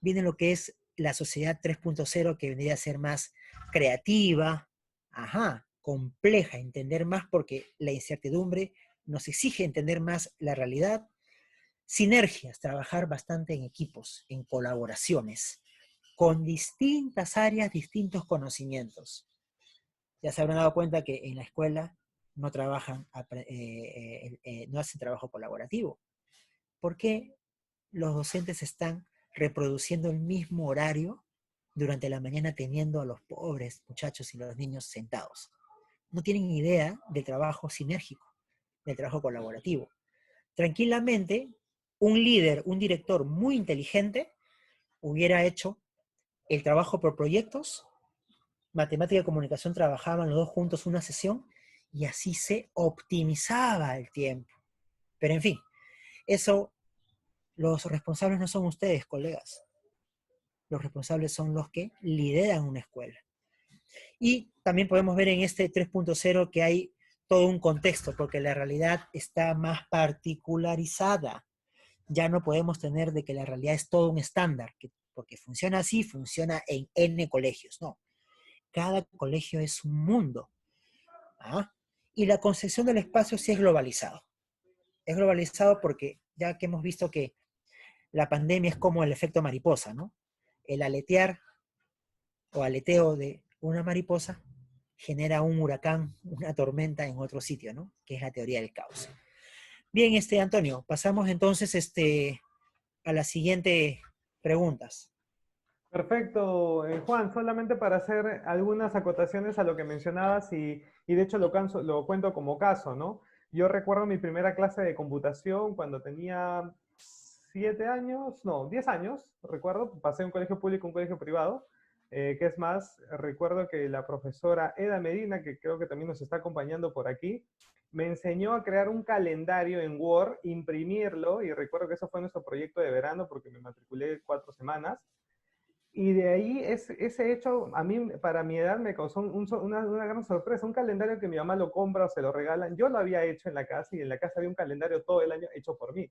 viene lo que es la sociedad 3.0, que vendría a ser más creativa, compleja, entender más, porque la incertidumbre nos exige entender más la realidad. Sinergias, trabajar bastante en equipos, en colaboraciones, con distintas áreas, distintos conocimientos. Ya se habrán dado cuenta que en la escuela no trabajan, no hacen trabajo colaborativo. ¿Por qué los docentes están reproduciendo el mismo horario durante la mañana, teniendo a los pobres muchachos y los niños sentados? No tienen idea del trabajo sinérgico, del trabajo colaborativo. Tranquilamente, un líder, un director muy inteligente hubiera hecho el trabajo por proyectos. Matemática y comunicación trabajaban los dos juntos una sesión y así se optimizaba el tiempo. Pero en fin, eso, los responsables no son ustedes, colegas. Los responsables son los que lideran una escuela. Y también podemos ver en este 3.0 que hay todo un contexto, porque la realidad está más particularizada. Ya no podemos tener de que la realidad es todo un estándar, porque funciona así, funciona en N colegios. No, cada colegio es un mundo. ¿Ah? Y la concepción del espacio sí es globalizado. Es globalizado porque ya que hemos visto que la pandemia es como el efecto mariposa, ¿no? El aletear o aleteo de una mariposa genera un huracán, una tormenta en otro sitio, ¿no? Que es la teoría del caos. Bien, Antonio, pasamos entonces a las siguientes preguntas. Perfecto, Juan, solamente para hacer algunas acotaciones a lo que mencionabas y de hecho lo cuento como caso, ¿no? Yo recuerdo mi primera clase de computación cuando tenía 7 años, no, 10 años, recuerdo, pasé de un colegio público a un colegio privado, que es más, recuerdo que la profesora Eda Medina, que creo que también nos está acompañando por aquí, me enseñó a crear un calendario en Word, imprimirlo, y recuerdo que eso fue nuestro proyecto de verano porque me matriculé 4 semanas. Y de ahí ese hecho, a mí, para mi edad, me causó una gran sorpresa. Un calendario que mi mamá lo compra o se lo regalan. Yo lo había hecho en la casa y en la casa había un calendario todo el año hecho por mí.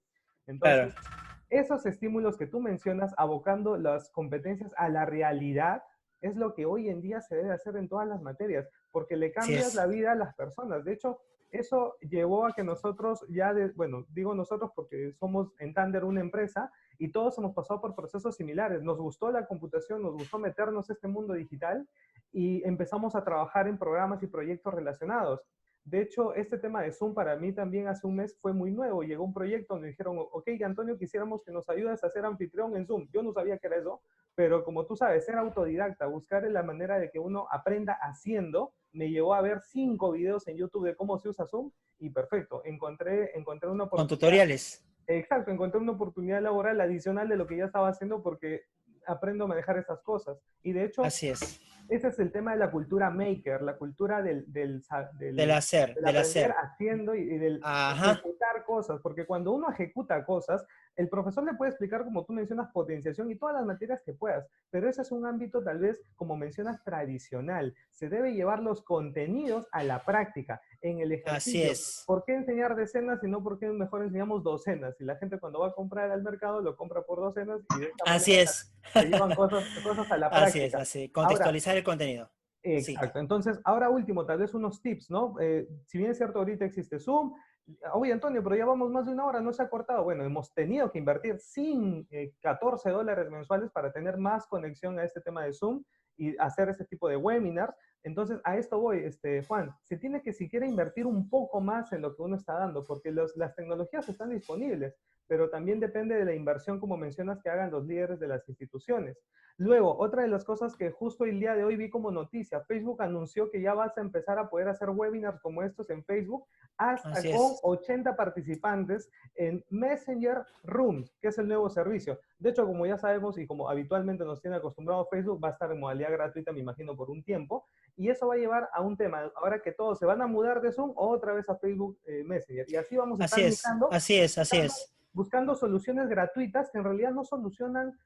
Claro. Entonces, esos estímulos que tú mencionas, abocando las competencias a la realidad, es lo que hoy en día se debe hacer en todas las materias, porque le Así cambias es. la vida a las personas. De hecho, eso llevó a que nosotros bueno, digo nosotros porque somos en Tander una empresa, y todos hemos pasado por procesos similares. Nos gustó la computación, nos gustó meternos a este mundo digital y empezamos a trabajar en programas y proyectos relacionados. De hecho, este tema de Zoom para mí también hace un mes fue muy nuevo. Llegó un proyecto donde dijeron, ok, Antonio, quisiéramos que nos ayudes a ser anfitrión en Zoom. Yo no sabía que era eso, pero como tú sabes, ser autodidacta, buscar la manera de que uno aprenda haciendo, me llevó a ver 5 videos en YouTube de cómo se usa Zoom y perfecto, encontré una Con oportunidad. tutoriales. Exacto, encontré una oportunidad laboral adicional de lo que ya estaba haciendo porque aprendo a manejar estas cosas. Y de hecho, Así es. ese es el tema de la cultura maker, la cultura Del hacer, del del aprender hacer. haciendo y del Ajá. ejecutar cosas, porque cuando uno ejecuta cosas, el profesor le puede explicar, como tú mencionas, potenciación y todas las materias que puedas, pero ese es un ámbito tal vez, como mencionas, tradicional. Se debe llevar los contenidos a la práctica, en el Así ejercicio. es. ¿Por qué enseñar decenas y no por qué mejor enseñamos docenas? Y la gente cuando va a comprar al mercado lo compra por docenas y de esta Así manera es. se llevan cosas a la Así es, práctica. así. Ahora, Contextualizar el contenido. Sí. exacto. Entonces, ahora último, tal vez unos tips, ¿no? Si bien es cierto, ahorita existe Zoom. Oye, Antonio, pero ya vamos más de una hora, no se ha cortado. Bueno, hemos tenido que invertir sin $14 mensuales para tener más conexión a este tema de Zoom y hacer este tipo de webinars. Entonces, a esto voy, Juan. Se tiene que siquiera invertir un poco más en lo que uno está dando, porque las tecnologías están disponibles, pero también depende de la inversión, como mencionas, que hagan los líderes de las instituciones. Luego, otra de las cosas que justo el día de hoy vi como noticia, Facebook anunció que ya vas a empezar a poder hacer webinars como estos en Facebook hasta Así con es. 80 participantes en Messenger Rooms, que es el nuevo servicio. De hecho, como ya sabemos y como habitualmente nos tiene acostumbrado Facebook, va a estar en modalidad gratuita, me imagino, por un tiempo. Y eso va a llevar a un tema, ahora que todos se van a mudar de Zoom otra vez a Facebook Messenger. Y así vamos a estar Así es, buscando, así es, así buscando, es. buscando soluciones gratuitas que en realidad no solucionan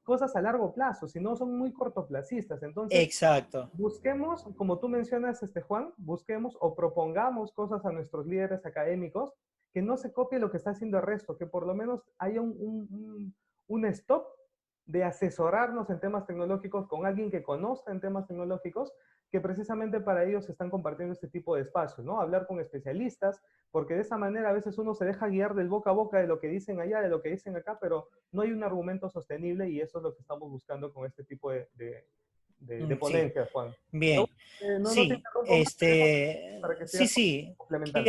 cosas a largo plazo, sino son muy cortoplacistas. Entonces, Exacto. busquemos, como tú mencionas, Juan, busquemos o propongamos cosas a nuestros líderes académicos que no se copie lo que está haciendo el resto, que por lo menos haya un stop de asesorarnos en temas tecnológicos con alguien que conozca en temas tecnológicos, que precisamente para ellos están compartiendo este tipo de espacios, ¿no? Hablar con especialistas, porque de esa manera a veces uno se deja guiar del boca a boca de lo que dicen allá, de lo que dicen acá, pero no hay un argumento sostenible y eso es lo que estamos buscando con este tipo de Sí, ponencias, Juan. Pero, bien. no te Sí, interrumpo más, te dejo para que sí, sigas sí. complementando.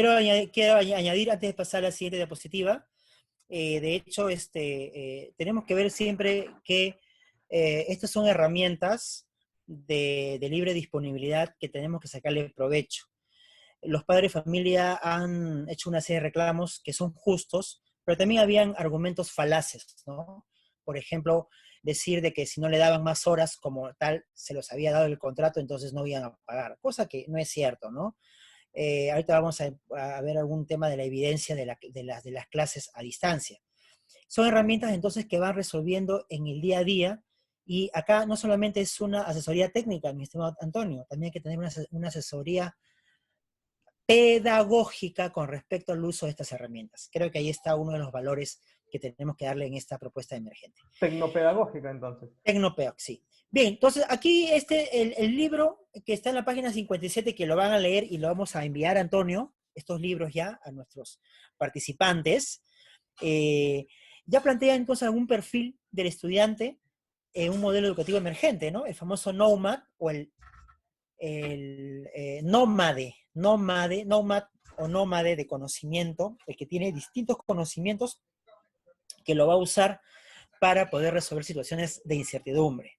Quiero añadir antes de pasar a la siguiente diapositiva. De hecho, tenemos que ver siempre que estas son herramientas de libre disponibilidad que tenemos que sacarle provecho. Los padres de familia han hecho una serie de reclamos que son justos, pero también habían argumentos falaces, ¿no? Por ejemplo, decir de que si no le daban más horas como tal, se los había dado el contrato, entonces no iban a pagar, cosa que no es cierto, ¿no? Ahorita vamos a ver algún tema de la evidencia de las clases a distancia. Son herramientas entonces que van resolviendo en el día a día y acá no solamente es una asesoría técnica, mi estimado Antonio, también hay que tener una asesoría pedagógica con respecto al uso de estas herramientas. Creo que ahí está uno de los valores que tenemos que darle en esta propuesta emergente. Tecnopedagógica, entonces. Tecnopeoc, sí. Bien, entonces aquí el libro que está en la página 57, que lo van a leer y lo vamos a enviar a Antonio, estos libros ya a nuestros participantes, ya plantea entonces algún perfil del estudiante en un modelo educativo emergente, ¿no? El famoso NOMAD o el nómad o nómade de conocimiento, el que tiene distintos conocimientos que lo va a usar para poder resolver situaciones de incertidumbre.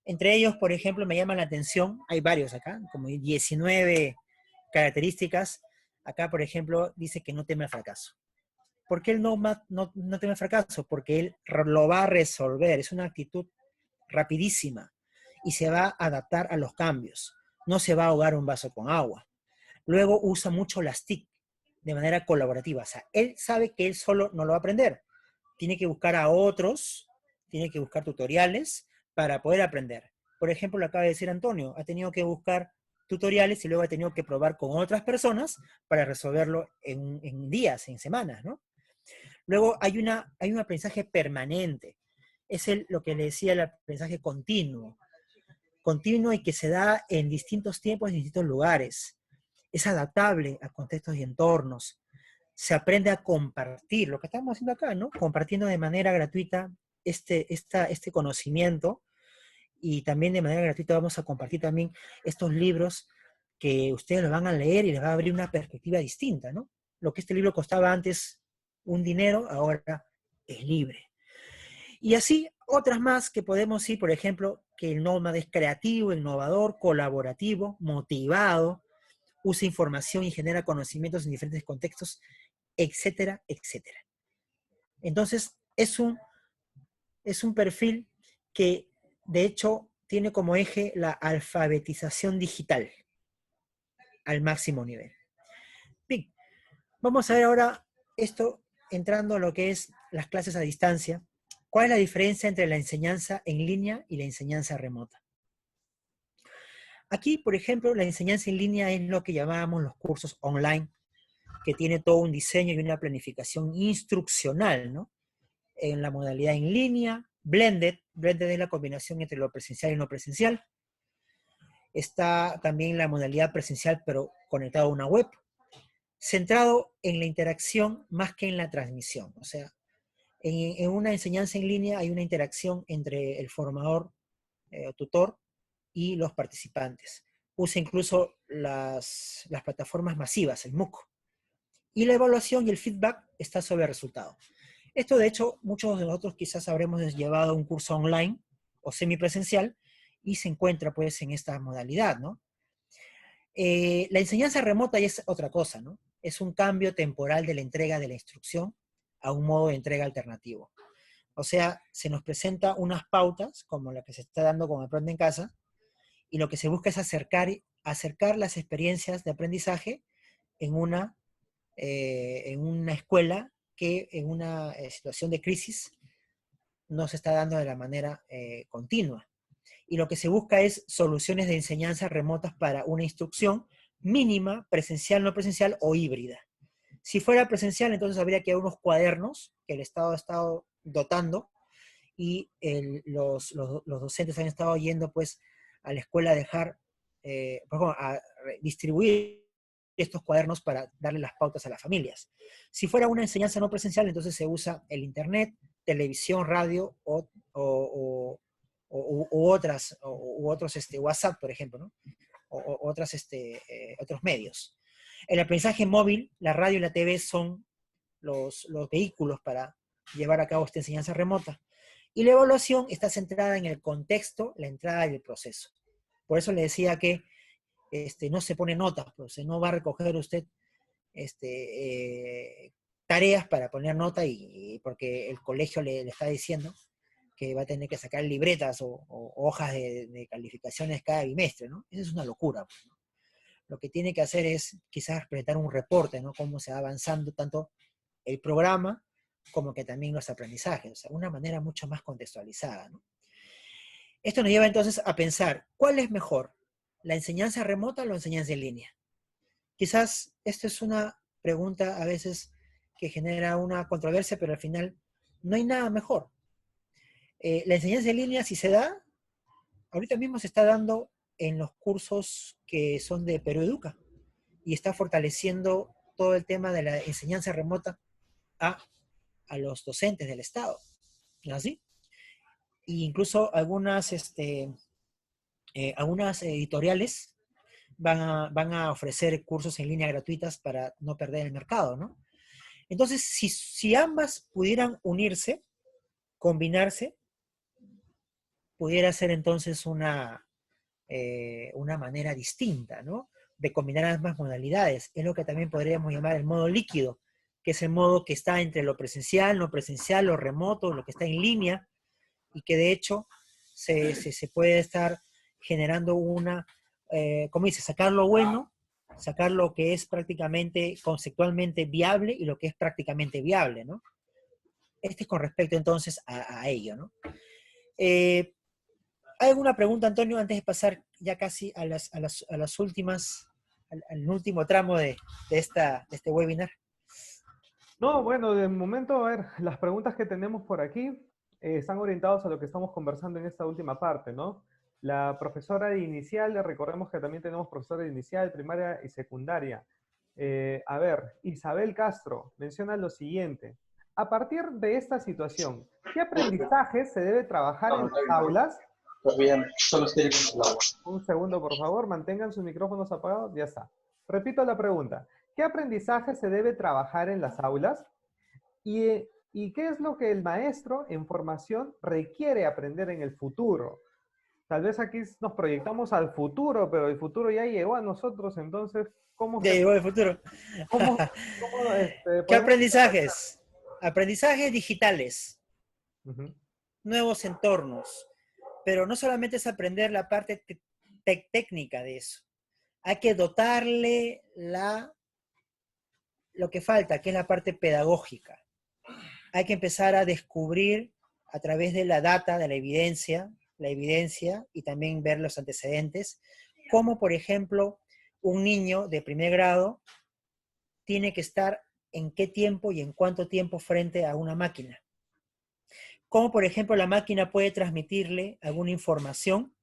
Entre ellos, por ejemplo, me llama la atención, hay varios acá, como 19 características. Acá, por ejemplo, dice que no teme al fracaso. ¿Por qué el nómad no teme al fracaso? Porque él lo va a resolver, es una actitud rapidísima y se va a adaptar a los cambios. No se va a ahogar un vaso con agua. Luego usa mucho las TIC de manera colaborativa. O sea, él sabe que él solo no lo va a aprender. Tiene que buscar a otros, tiene que buscar tutoriales para poder aprender. Por ejemplo, lo acaba de decir Antonio, ha tenido que buscar tutoriales y luego ha tenido que probar con otras personas para resolverlo en días, en semanas, ¿no? Luego hay un aprendizaje permanente. Es lo que le decía el aprendizaje continuo y que se da en distintos tiempos, en distintos lugares. Es adaptable a contextos y entornos. Se aprende a compartir, lo que estamos haciendo acá, ¿no? Compartiendo de manera gratuita este conocimiento y también de manera gratuita vamos a compartir también estos libros que ustedes los van a leer y les va a abrir una perspectiva distinta, ¿no? Lo que este libro costaba antes un dinero, ahora es libre. Y así otras más que podemos ir, por ejemplo, que el nómada es creativo, innovador, colaborativo, motivado, usa información y genera conocimientos en diferentes contextos, etcétera, etcétera. Entonces, es un perfil que, de hecho, tiene como eje la alfabetización digital al máximo nivel. Bien, vamos a ver ahora esto entrando a lo que es las clases a distancia. ¿Cuál es la diferencia entre la enseñanza en línea y la enseñanza remota? Aquí, por ejemplo, la enseñanza en línea es lo que llamábamos los cursos online, que tiene todo un diseño y una planificación instruccional, ¿no? En la modalidad en línea, blended es la combinación entre lo presencial y no presencial. Está también la modalidad presencial, pero conectado a una web, centrado en la interacción más que en la transmisión. O sea, en una enseñanza en línea hay una interacción entre el formador o tutor y los participantes. Usa incluso las plataformas masivas, el MOOC. Y la evaluación y el feedback está sobre el resultado. Esto, de hecho, muchos de nosotros quizás habremos llevado un curso online o semipresencial y se encuentra pues en esta modalidad, ¿no? La enseñanza remota ya es otra cosa, ¿no? Es un cambio temporal de la entrega de la instrucción a un modo de entrega alternativo. O sea, se nos presenta unas pautas, como la que se está dando con Aprende en Casa, y lo que se busca es acercar las experiencias de aprendizaje en una escuela que en una situación de crisis no se está dando de la manera continua. Y lo que se busca es soluciones de enseñanza remotas para una instrucción mínima, presencial, no presencial o híbrida. Si fuera presencial, entonces habría que haber unos cuadernos que el Estado ha estado dotando y los docentes han estado yendo pues a la escuela a dejar, a distribuir estos cuadernos para darle las pautas a las familias. Si fuera una enseñanza no presencial, entonces se usa el internet, televisión, radio u otros WhatsApp, por ejemplo, ¿no? Otros medios. El aprendizaje móvil, la radio y la TV son los vehículos para llevar a cabo esta enseñanza remota. Y la evaluación está centrada en el contexto, la entrada y el proceso. Por eso le decía que no se pone notas, pues no va a recoger usted tareas para poner nota porque el colegio le está diciendo que va a tener que sacar libretas o hojas de calificaciones cada bimestre, ¿no? Eso es una locura, pues, ¿no? Lo que tiene que hacer es quizás presentar un reporte, ¿no? Cómo se va avanzando tanto el programa como que también los aprendizajes, o sea, una manera mucho más contextualizada, ¿no? Esto nos lleva entonces a pensar, ¿cuál es mejor? ¿La enseñanza remota o la enseñanza en línea? Quizás esta es una pregunta a veces que genera una controversia, pero al final no hay nada mejor. La enseñanza en línea, si se da, ahorita mismo se está dando en los cursos que son de Perú Educa y está fortaleciendo todo el tema de la enseñanza remota a los docentes del Estado, ¿no? ¿Así? E incluso algunas editoriales van a ofrecer cursos en línea gratuitas para no perder el mercado, ¿no? Entonces, si ambas pudieran unirse, combinarse, pudiera ser entonces una manera distinta, ¿no? De combinar ambas modalidades. Es lo que también podríamos llamar el modo líquido, que es el modo que está entre lo presencial, lo presencial, lo remoto, lo que está en línea, y que de hecho se puede estar generando como dice, sacar lo bueno, sacar lo que es prácticamente conceptualmente viable y lo que es prácticamente viable, ¿no? Este es con respecto entonces a ello, ¿no? ¿Hay alguna pregunta, Antonio, antes de pasar ya casi a las últimas, al último tramo de este webinar? No, bueno, de momento, a ver, las preguntas que tenemos por aquí están orientadas a lo que estamos conversando en esta última parte, ¿no? La profesora de inicial, recordemos que también tenemos profesora de inicial, primaria y secundaria. A ver, Isabel Castro menciona lo siguiente. A partir de esta situación, ¿qué aprendizaje se debe trabajar en las aulas? Un segundo, por favor, mantengan sus micrófonos apagados. Ya está. Repito la pregunta. ¿Qué aprendizaje se debe trabajar en las aulas? ¿Y qué es lo que el maestro en formación requiere aprender en el futuro? Tal vez aquí nos proyectamos al futuro, pero el futuro ya llegó a nosotros, entonces, ¿cómo Ya llegó el futuro. ¿Qué podemos... aprendizajes? Aprendizajes digitales, Ujú. nuevos entornos, pero no solamente es aprender la parte técnica de eso. Hay que dotarle lo que falta, que es la parte pedagógica. Hay que empezar a descubrir a través de la data, de la evidencia y también ver los antecedentes, cómo, por ejemplo, un niño de primer grado tiene que estar en qué tiempo y en cuánto tiempo frente a una máquina. Cómo, por ejemplo, la máquina puede transmitirle alguna información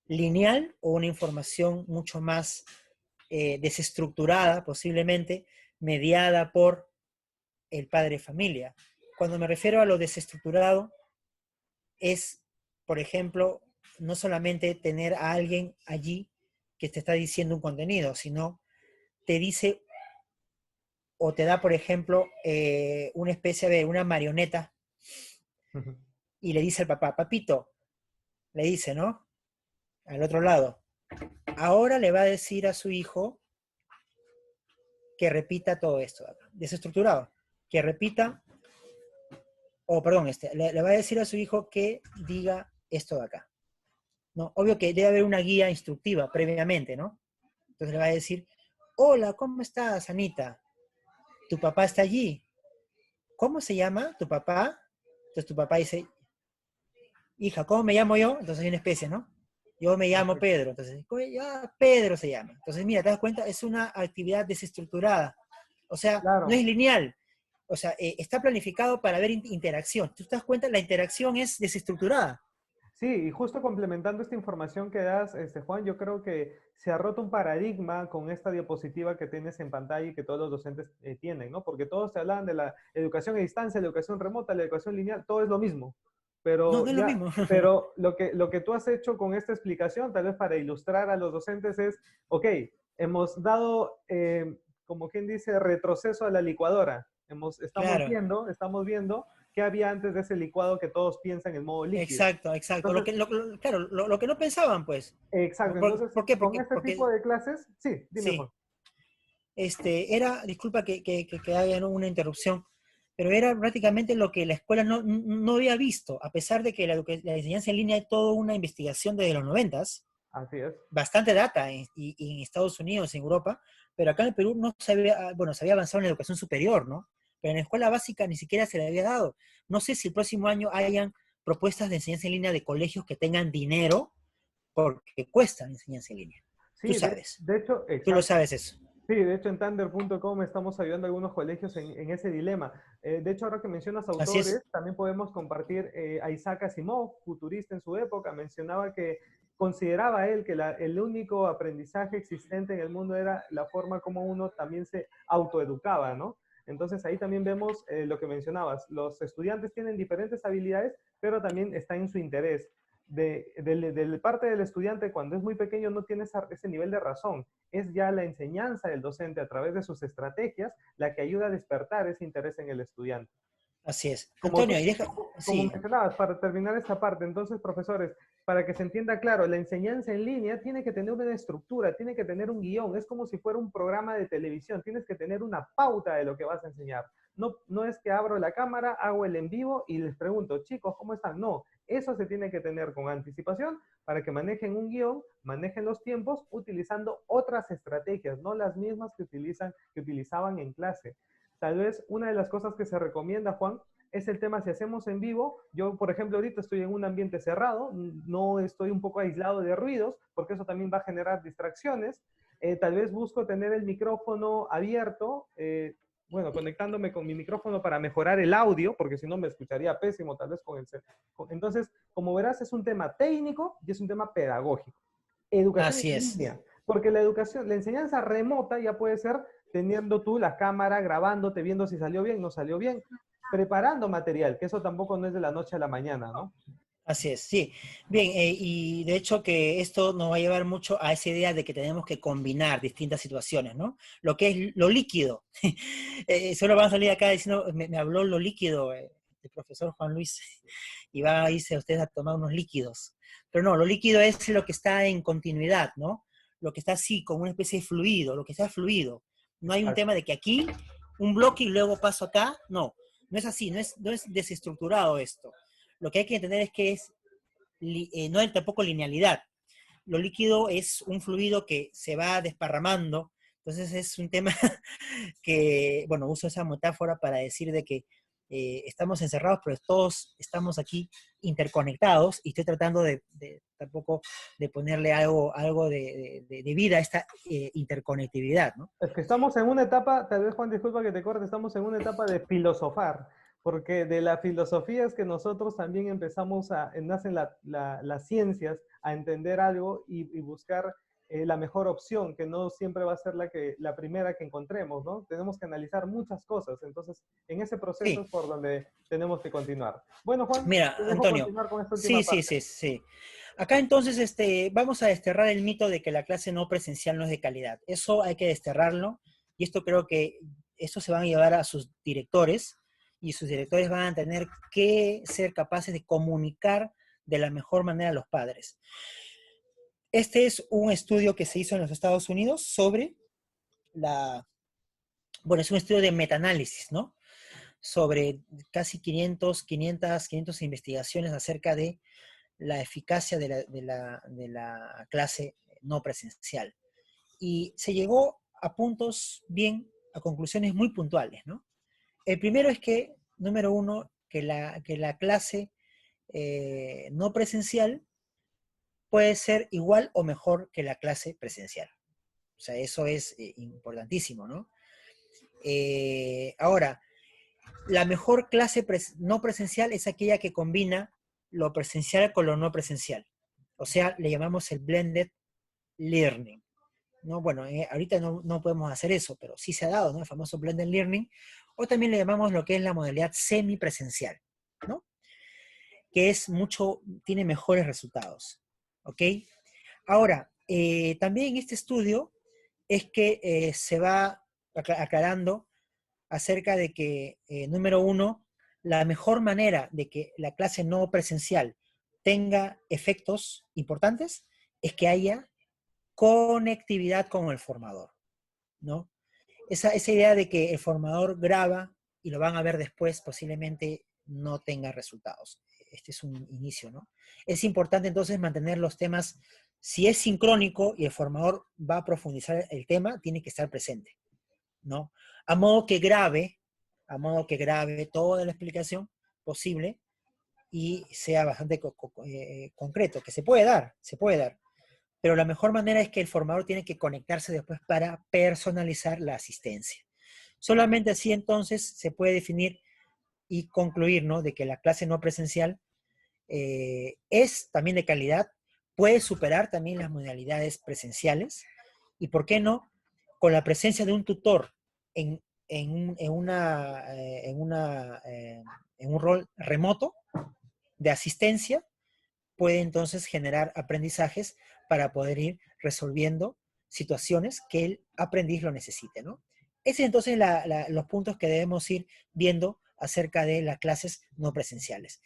lineal o una información mucho más desestructurada, posiblemente, mediada por el padre de familia. Cuando me refiero a lo desestructurado, es, por ejemplo, no solamente tener a alguien allí que te está diciendo un contenido, sino te dice o te da, por ejemplo, una especie de una marioneta y le dice al papá, papito, le dice, ¿no? Al otro lado. Ahora le va a decir a su hijo que repita todo esto, desestructurado, que repita, o perdón, le va a decir a su hijo que diga esto de acá. ¿no? Obvio que debe haber una guía instructiva previamente, ¿no? Entonces le va a decir, hola, ¿cómo estás, Anita? ¿Tu papá está allí? ¿Cómo se llama tu papá? Entonces tu papá dice, hija, ¿cómo me llamo yo? Entonces hay una especie, ¿no? Yo me llamo Perfecto. Pedro, entonces, ya Pedro se llama. Entonces, mira, te das cuenta, es una actividad desestructurada. O sea, no es Claro. lineal. O sea, está planificado para ver interacción. ¿Tú te das cuenta? La interacción es desestructurada. Sí, y justo complementando esta información que das, Juan, yo creo que se ha roto un paradigma con esta diapositiva que tienes en pantalla y que todos los docentes tienen, ¿no? Porque todos te hablan de la educación a distancia, la educación remota, la educación lineal, todo es lo mismo. No, Pero no es lo ya, mismo. pero lo que tú has hecho con esta explicación, tal vez para ilustrar a los docentes, es, ok, hemos dado, como quien dice, retroceso a la licuadora. Claro, Estamos viendo qué había antes de ese licuado que todos piensan en modo líquido. exacto, exacto. Entonces, Claro, lo que no pensaban, pues. exacto. ¿Por, Entonces, por qué? con este tipo Porque de clases, sí, dime, Juan. sí, disculpa que haya una interrupción, pero era prácticamente lo que la escuela no había visto, a pesar de que la enseñanza en línea es toda una investigación desde los noventas, Así es. bastante data en Estados Unidos, en Europa, pero acá en el Perú no se había, bueno, se había avanzado en la educación superior, ¿no? Pero en la escuela básica ni siquiera se le había dado. No sé si el próximo año hayan propuestas de enseñanza en línea de colegios que tengan dinero porque cuestan enseñanza en línea. Tú Sí, sabes, de hecho, tú lo exacto. sabes eso. Sí, de hecho en Thunder.com estamos ayudando a algunos colegios en ese dilema. De hecho, ahora que mencionas Así autores, es. también podemos compartir a Isaac Asimov, futurista en su época, mencionaba que consideraba él que el único aprendizaje existente en el mundo era la forma como uno también se autoeducaba, ¿no? Entonces ahí también vemos lo que mencionabas, los estudiantes tienen diferentes habilidades, pero también está en su interés. De parte del estudiante, cuando es muy pequeño, no tiene ese nivel de razón, es ya la enseñanza del docente a través de sus estrategias la que ayuda a despertar ese interés en el estudiante. Así es. Como tú, Antonio, y deja, como sí, mencionabas, para terminar esta parte, entonces, profesores, para que se entienda claro, la enseñanza en línea tiene que tener una estructura, tiene que tener un guión, es como si fuera un programa de televisión, tienes que tener una pauta de lo que vas a enseñar. No, no es que abro la cámara, hago el en vivo y les pregunto, chicos, ¿cómo están? No, eso se tiene que tener con anticipación para que manejen un guión, manejen los tiempos utilizando otras estrategias, no las mismas que utilizaban en clase. Tal vez una de las cosas que se recomienda, Juan, es el tema si hacemos en vivo. Yo, por ejemplo, ahorita estoy en un ambiente cerrado, no estoy un poco aislado de ruidos, porque eso también va a generar distracciones. Tal vez busco tener el micrófono abierto, bueno, conectándome con mi micrófono para mejorar el audio, porque si no me escucharía pésimo tal vez con el... Entonces, como verás, es un tema técnico y es un tema pedagógico. Educación así en es. línea, porque la educación, la enseñanza remota ya puede ser teniendo tú la cámara, grabándote, viendo si salió bien, no salió bien, preparando material, que eso tampoco no es de la noche a la mañana, ¿no? Así es, sí. Bien, y de hecho que esto nos va a llevar mucho a esa idea de que tenemos que combinar distintas situaciones, ¿no? Lo que es lo líquido. Solo van a salir acá diciendo, me habló lo líquido el profesor Juan Luis, y va a irse a ustedes a tomar unos líquidos. Pero no, lo líquido es lo que está en continuidad, ¿no? Lo que está así, como una especie de fluido, lo que está fluido. No hay un tema Exacto. de que aquí, un bloque y luego paso acá, no. No es así, no es desestructurado esto. Lo que hay que entender es que no hay tampoco linealidad. Lo líquido es un fluido que se va desparramando, entonces es un tema que, bueno, uso esa metáfora para decir de que estamos encerrados, pero todos estamos aquí interconectados y estoy tratando tampoco de ponerle algo de vida a esta interconectividad, ¿no? Es que estamos en una etapa, tal vez Juan, disculpa que te corte, estamos en una etapa de filosofar, porque de la filosofía es que nosotros también empezamos nacen las ciencias, a entender algo y buscar la mejor opción, que no siempre va a ser la primera que encontremos, ¿no? Tenemos que analizar muchas cosas, entonces en ese proceso Sí, es por donde tenemos que continuar. Bueno, Juan, mira, te dejo Antonio, continuar con esta última sí, sí, parte. sí, sí. Acá entonces vamos a desterrar el mito de que la clase no presencial no es de calidad. Eso hay que desterrarlo y esto creo que eso se van a llevar a sus directores y sus directores van a tener que ser capaces de comunicar de la mejor manera a los padres. Este es un estudio que se hizo en los Estados Unidos sobre bueno, es un estudio de metaanálisis, ¿no? Sobre casi 500 investigaciones acerca de la eficacia de la clase no presencial. Y se llegó a puntos a conclusiones muy puntuales, ¿no? El primero es que, número uno, que la clase no presencial puede ser igual o mejor que la clase presencial. O sea, eso es importantísimo, ¿no? Ahora, la mejor clase no presencial es aquella que combina lo presencial con lo no presencial. O sea, le llamamos el blended learning. ¿No? Bueno, ahorita no podemos hacer eso, pero sí se ha dado, ¿no? El famoso blended learning. O también le llamamos lo que es la modalidad semipresencial, ¿no? Que tiene mejores resultados. ¿Ok? Ahora, también en este estudio es que se va aclarando acerca de que, número uno, la mejor manera de que la clase no presencial tenga efectos importantes es que haya conectividad con el formador, ¿no? Esa idea de que el formador graba y lo van a ver después posiblemente no tenga resultados. Este es un inicio, ¿no? Es importante entonces mantener los temas, si es sincrónico y el formador va a profundizar el tema, tiene que estar presente, ¿no? A modo que grabe toda la explicación posible y sea bastante concreto, que se puede dar, pero la mejor manera es que el formador tiene que conectarse después para personalizar la asistencia. Solamente así entonces se puede definir y concluir, ¿no?, de que la clase no presencial es también de calidad, puede superar también las modalidades presenciales y, ¿por qué no?, con la presencia de un tutor en, en un rol remoto de asistencia, puede entonces generar aprendizajes para poder ir resolviendo situaciones que el aprendiz lo necesite, ¿no? Ese es entonces los puntos que debemos ir viendo acerca de las clases no presenciales.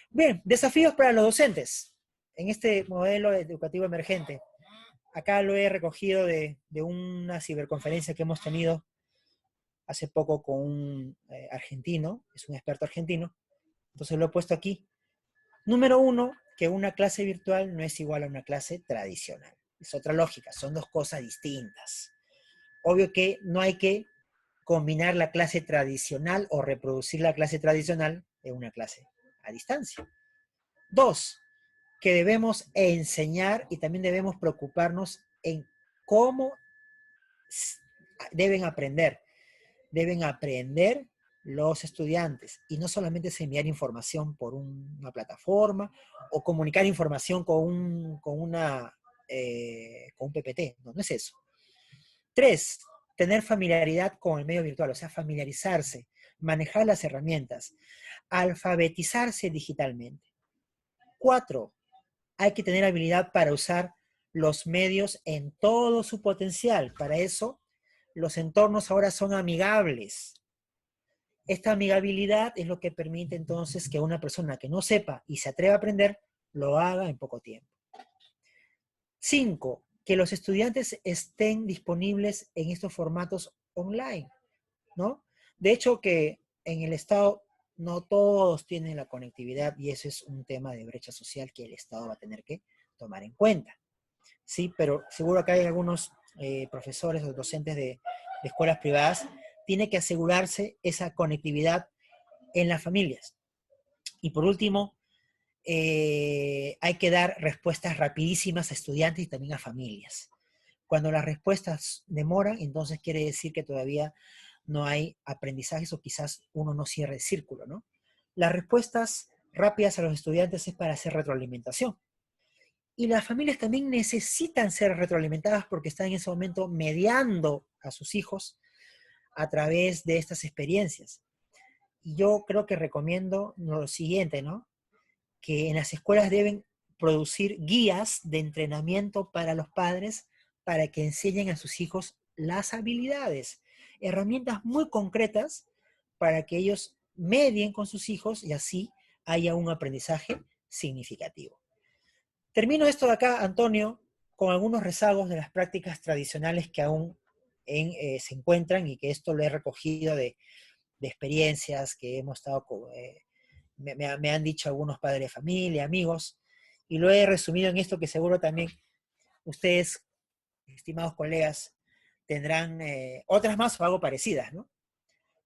Bien, desafíos para los docentes en este modelo educativo emergente. Acá lo he recogido de una ciberconferencia que hemos tenido hace poco con un argentino, es un experto argentino, entonces lo he puesto aquí. Número uno, que una clase virtual no es igual a una clase tradicional. Es otra lógica, son dos cosas distintas. Obvio que no hay que combinar la clase tradicional o reproducir la clase tradicional en una clase a distancia. Dos, que debemos enseñar y también debemos preocuparnos en cómo deben aprender. Deben aprender los estudiantes y no solamente es enviar información por una plataforma o comunicar información con un PPT. No, no es eso. 3, tener familiaridad con el medio virtual, o sea, familiarizarse, manejar las herramientas, alfabetizarse digitalmente. 4, hay que tener habilidad para usar los medios en todo su potencial. Para eso, los entornos ahora son amigables. Esta amigabilidad es lo que permite entonces que una persona que no sepa y se atreva a aprender, lo haga en poco tiempo. 5, que los estudiantes estén disponibles en estos formatos online, ¿no? De hecho, que en el Estado no todos tienen la conectividad y eso es un tema de brecha social que el Estado va a tener que tomar en cuenta. Sí, pero seguro que hay algunos profesores o docentes de escuelas privadas, tiene que asegurarse esa conectividad en las familias. Y por último, hay que dar respuestas rapidísimas a estudiantes y también a familias. Cuando las respuestas demoran, entonces quiere decir que todavía no hay aprendizajes o quizás uno no cierre el círculo, ¿no? Las respuestas rápidas a los estudiantes es para hacer retroalimentación. Y las familias también necesitan ser retroalimentadas porque están en ese momento mediando a sus hijos a través de estas experiencias. Y yo creo que recomiendo lo siguiente, ¿no? Que en las escuelas deben producir guías de entrenamiento para los padres para que enseñen a sus hijos las habilidades, herramientas muy concretas para que ellos medien con sus hijos y así haya un aprendizaje significativo. Termino esto de acá, Antonio, con algunos rezagos de las prácticas tradicionales que aún se encuentran y que esto lo he recogido de experiencias que hemos estado, me han dicho algunos padres de familia, amigos, y lo he resumido en esto que seguro también ustedes, estimados colegas, tendrán otras más o algo parecidas, ¿no?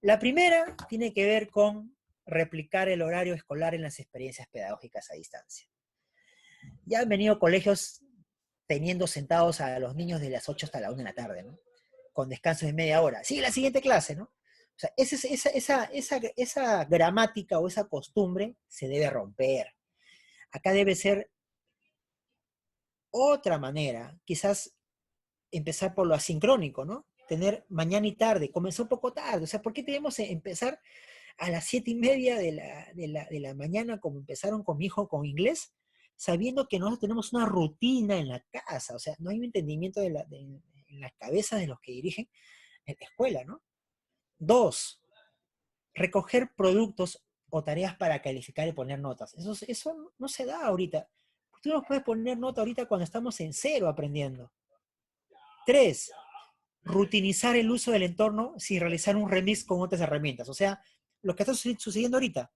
La primera tiene que ver con replicar el horario escolar en las experiencias pedagógicas a distancia. Ya han venido colegios teniendo sentados a los niños de las 8 hasta la 1 de la tarde, ¿no? Con descansos de media hora. Sigue la siguiente clase, ¿no? O sea, esa gramática o esa costumbre se debe romper. Acá debe ser otra manera, quizás empezar por lo asincrónico, ¿no? Tener mañana y tarde, comenzó un poco tarde, o sea, ¿por qué tenemos que empezar a las 7:30 de la mañana como empezaron con mi hijo con inglés? Sabiendo que nosotros tenemos una rutina en la casa, o sea, no hay un entendimiento en las cabezas de los que dirigen en la escuela, ¿no? Dos, recoger productos o tareas para calificar y poner notas. Eso no se da ahorita. Tú no puedes poner nota ahorita cuando estamos en cero aprendiendo. Tres, rutinizar el uso del entorno sin realizar un remix con otras herramientas. O sea, lo que está sucediendo ahorita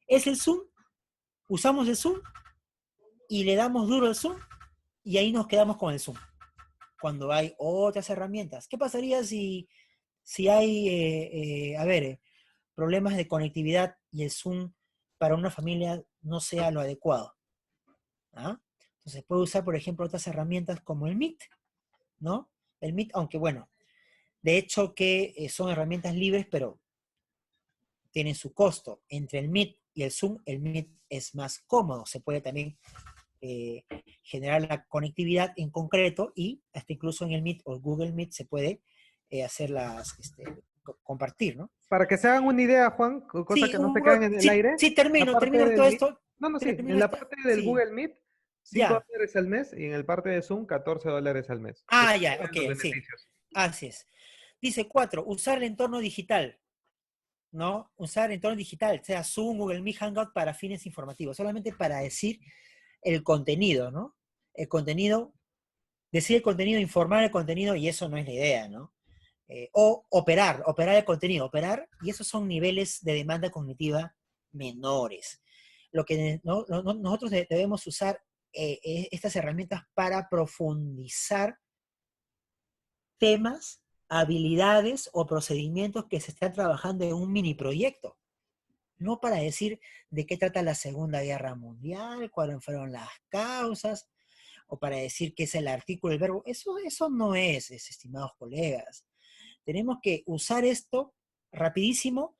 es el Zoom, usamos el Zoom y le damos duro al Zoom y ahí nos quedamos con el Zoom. Cuando hay otras herramientas. ¿Qué pasaría si hay, problemas de conectividad y el Zoom para una familia no sea lo adecuado? ¿Ah? Entonces puede usar, por ejemplo, otras herramientas como el Meet, ¿no? El Meet, aunque bueno, de hecho que son herramientas libres, pero tienen su costo. Entre el Meet y el Meet es más cómodo. Se puede también generar la conectividad en concreto y hasta incluso en el Meet o Google Meet se puede compartir, ¿no? Para que se hagan una idea, Juan, cosa Sí, que no se queden en el aire. sí, La parte termino del todo Meet, esto. no, no, sí, Termino en la esta, parte del sí, Google Meet, ya. $5 al mes y en el parte de Zoom, $14 al mes. Ah, Esos ya, serían los ok, sí. beneficios. Así es. Dice 4, usar el entorno digital, ¿no? Usar el entorno digital, sea Zoom, Google Meet, Hangout para fines informativos, solamente para decir el contenido, ¿no? El contenido, decir el contenido, informar el contenido, y eso no es la idea, ¿no? O operar el contenido, y esos son niveles de demanda cognitiva menores. Lo que nosotros debemos usar estas herramientas para profundizar temas, habilidades o procedimientos que se están trabajando en un mini proyecto. No para decir de qué trata la Segunda Guerra Mundial, cuáles fueron las causas, o para decir qué es el artículo, el verbo. Eso no es, estimados colegas. Tenemos que usar esto rapidísimo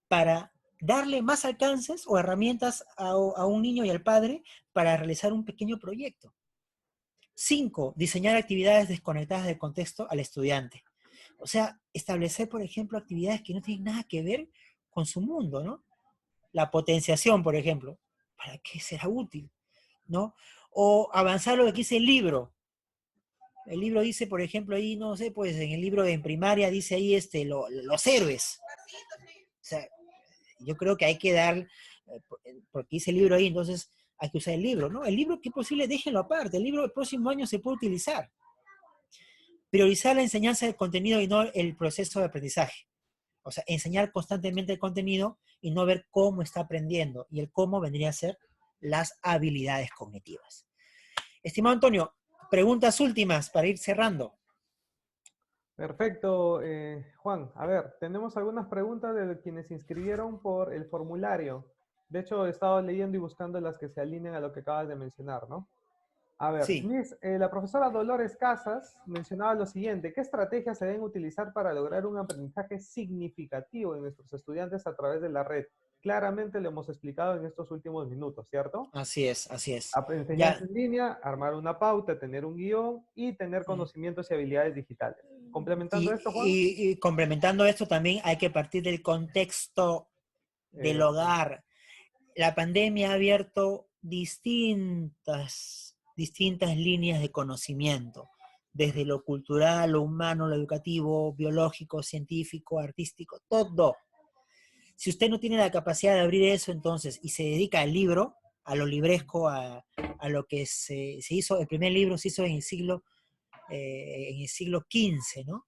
para darle más alcances o herramientas a un niño y al padre para realizar un pequeño proyecto. 5, diseñar actividades desconectadas del contexto al estudiante. O sea, establecer, por ejemplo, actividades que no tienen nada que ver con su mundo, ¿no? La potenciación, por ejemplo. ¿Para qué será útil? ¿No? O avanzar lo que dice el libro. El libro dice, por ejemplo, ahí, no sé, pues en el libro en primaria dice ahí los héroes. O sea, yo creo que hay que dar, porque dice el libro ahí, entonces hay que usar el libro, ¿no? El libro, que es posible, déjenlo aparte. El libro el próximo año se puede utilizar. Priorizar la enseñanza del contenido y no el proceso de aprendizaje. O sea, enseñar constantemente el contenido y no ver cómo está aprendiendo. Y el cómo vendría a ser las habilidades cognitivas. Estimado Antonio, preguntas últimas para ir cerrando. Perfecto, Juan. A ver, tenemos algunas preguntas de quienes se inscribieron por el formulario. De hecho, he estado leyendo y buscando las que se alinean a lo que acabas de mencionar, ¿no? A ver, Sí. Miss, la profesora Dolores Casas mencionaba lo siguiente: ¿qué estrategias se deben utilizar para lograr un aprendizaje significativo en nuestros estudiantes a través de la red? Claramente lo hemos explicado en estos últimos minutos, ¿cierto? Así es, así es. Enseñanza Ya. en línea, armar una pauta, tener un guión y tener conocimientos y habilidades digitales. Complementando esto, Juan. Y complementando esto también hay que partir del contexto del Sí. hogar. La pandemia ha abierto distintas líneas de conocimiento, desde lo cultural, lo humano, lo educativo, biológico, científico, artístico, todo. Si usted no tiene la capacidad de abrir eso entonces y se dedica al libro, a lo libresco, a lo que se hizo, el primer libro se hizo en el siglo XV, ¿no?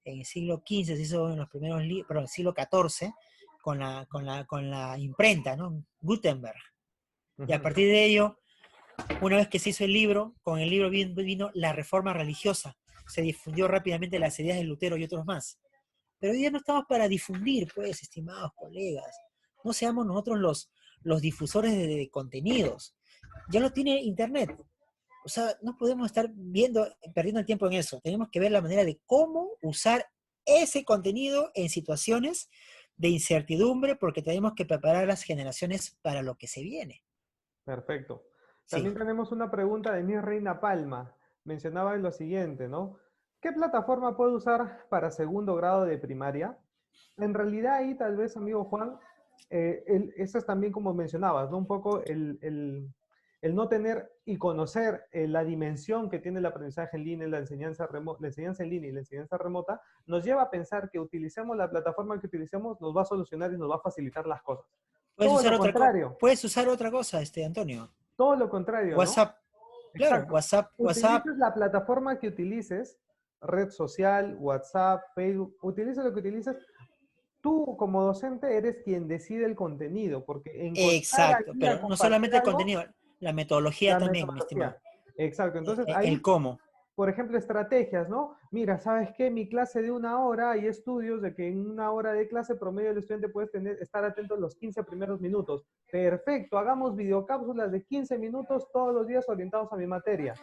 En el siglo XV se hizo en los primeros libros, perdón, el siglo XIV, con la imprenta, ¿no? Gutenberg. Y a Ujú. partir de ello, Una vez que se hizo el libro, con el libro vino la reforma religiosa. Se difundió rápidamente las ideas de Lutero y otros más. Pero hoy día no estamos para difundir, pues, estimados colegas. No seamos nosotros los difusores de contenidos. Ya lo tiene Internet. O sea, no podemos estar perdiendo el tiempo en eso. Tenemos que ver la manera de cómo usar ese contenido en situaciones de incertidumbre, porque tenemos que preparar a las generaciones para lo que se viene. Perfecto. Sí. También tenemos una pregunta de mi Reina Palma. Mencionaba lo siguiente, ¿no? ¿Qué plataforma puedo usar para segundo grado de primaria? En realidad ahí tal vez, amigo Juan, eso es también como mencionabas, ¿no? Un poco el no tener y conocer la dimensión que tiene el aprendizaje en línea, la enseñanza en línea y la enseñanza remota, nos lleva a pensar que utilicemos la plataforma que utilicemos, nos va a solucionar y nos va a facilitar las cosas. Puedes Todo usar lo otra cosa. contrario, Puedes usar otra cosa, Antonio. todo lo contrario, ¿no? WhatsApp. Claro, Exacto. WhatsApp. Utilices la plataforma que utilices, red social, WhatsApp, Facebook, utilices lo que utilices. Tú como docente eres quien decide el contenido, porque encontrar Exacto, allí a pero no compartir solamente el algo, contenido, la metodología la también, mi estimado. metodología. Exacto. Entonces ahí, El cómo. por ejemplo, estrategias, ¿no? Mira, ¿sabes qué? Mi clase de una hora, hay estudios de que en una hora de clase promedio el estudiante puede estar atento los 15 primeros minutos. Perfecto, hagamos videocápsulas de 15 minutos todos los días orientados a mi materia.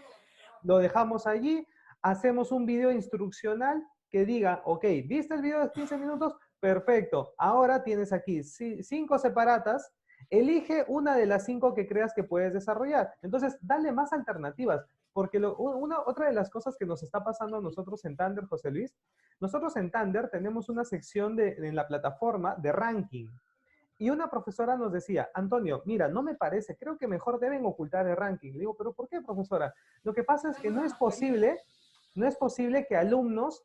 Lo dejamos allí, hacemos un video instruccional que diga, ok, ¿viste el video de 15 minutos? Perfecto, ahora tienes aquí 5 separatas, elige una de las 5 que creas que puedes desarrollar. Entonces, dale más alternativas, porque otra de las cosas que nos está pasando a nosotros en Thunder, José Luis, nosotros en Thunder tenemos una sección en la plataforma de ranking. Y una profesora nos decía, Antonio, mira, no me parece, creo que mejor deben ocultar el ranking. Le digo, pero ¿por qué, profesora? Lo que pasa es que no es posible que alumnos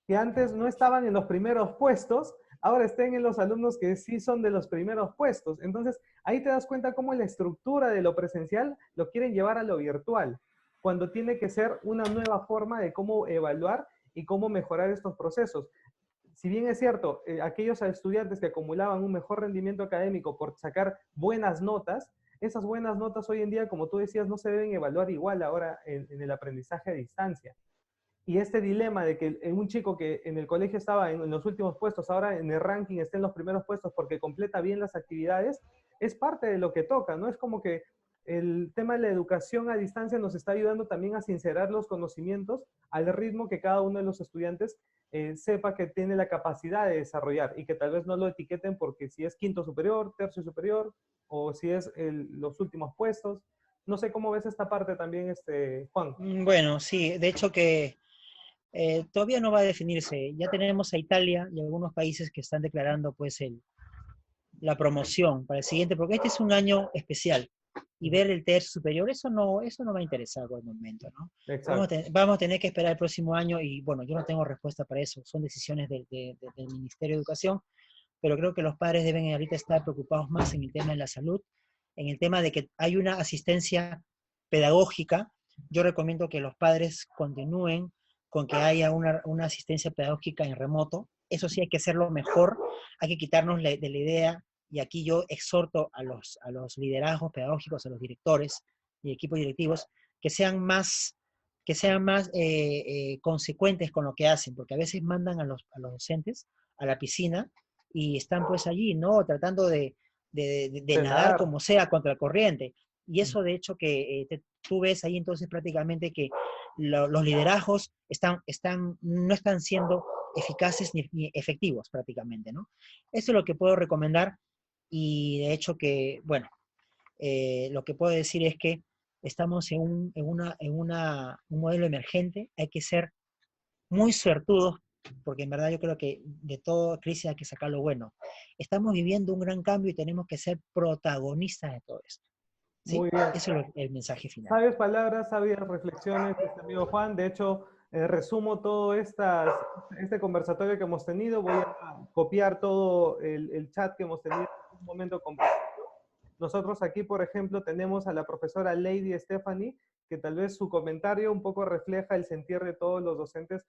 que antes no estaban en los primeros puestos, ahora estén en los alumnos que sí son de los primeros puestos. Entonces, ahí te das cuenta cómo la estructura de lo presencial lo quieren llevar a lo virtual, cuando tiene que ser una nueva forma de cómo evaluar y cómo mejorar estos procesos. Si bien es cierto, aquellos estudiantes que acumulaban un mejor rendimiento académico por sacar buenas notas, esas buenas notas hoy en día, como tú decías, no se deben evaluar igual ahora en el aprendizaje a distancia. Y este dilema de que un chico que en el colegio estaba en los últimos puestos, ahora en el ranking está en los primeros puestos porque completa bien las actividades, es parte de lo que toca, ¿no? Es como que el tema de la educación a distancia nos está ayudando también a sincerar los conocimientos al ritmo que cada uno de los estudiantes sepa que tiene la capacidad de desarrollar y que tal vez no lo etiqueten porque si es quinto superior, tercio superior o si es los últimos puestos. No sé cómo ves esta parte también, Juan. Bueno, sí, de hecho que todavía no va a definirse. Ya tenemos a Italia y algunos países que están declarando pues la promoción para el siguiente, porque este es un año especial. Y ver el tercio superior, eso no va a interesar por el momento, ¿no? Exacto. Vamos a tener que esperar el próximo año y bueno, yo no tengo respuesta para eso, son decisiones del Ministerio de Educación, pero creo que los padres deben ahorita estar preocupados más en el tema de la salud, en el tema de que hay una asistencia pedagógica. Yo recomiendo que los padres continúen con que haya una asistencia pedagógica en remoto. Eso sí hay que hacerlo mejor, hay que quitarnos de la idea, y aquí yo exhorto a los liderazgos pedagógicos, a los directores y equipos directivos, que sean más, que sean más consecuentes con lo que hacen, porque a veces mandan a los docentes a la piscina y están pues allí, ¿no? Tratando de De nadar nadar. como sea contra el corriente. Y eso de hecho que tú ves ahí entonces prácticamente que los liderazgos no están siendo eficaces ni efectivos prácticamente, ¿no? Eso es lo que puedo recomendar y de hecho que, bueno, lo que puedo decir es que estamos un modelo emergente, hay que ser muy suertudos, porque en verdad yo creo que de toda crisis hay que sacar lo bueno. Estamos viviendo un gran cambio y tenemos que ser protagonistas de todo esto. ¿Sí? Muy bien. Eso es el mensaje final. Sabias palabras, sabias reflexiones, amigo Juan. De hecho, resumo todo este conversatorio que hemos tenido. Voy a copiar todo el chat que hemos tenido en un momento compartido. Nosotros aquí, por ejemplo, tenemos a la profesora Lady Stephanie, que tal vez su comentario un poco refleja el sentir de todos los docentes,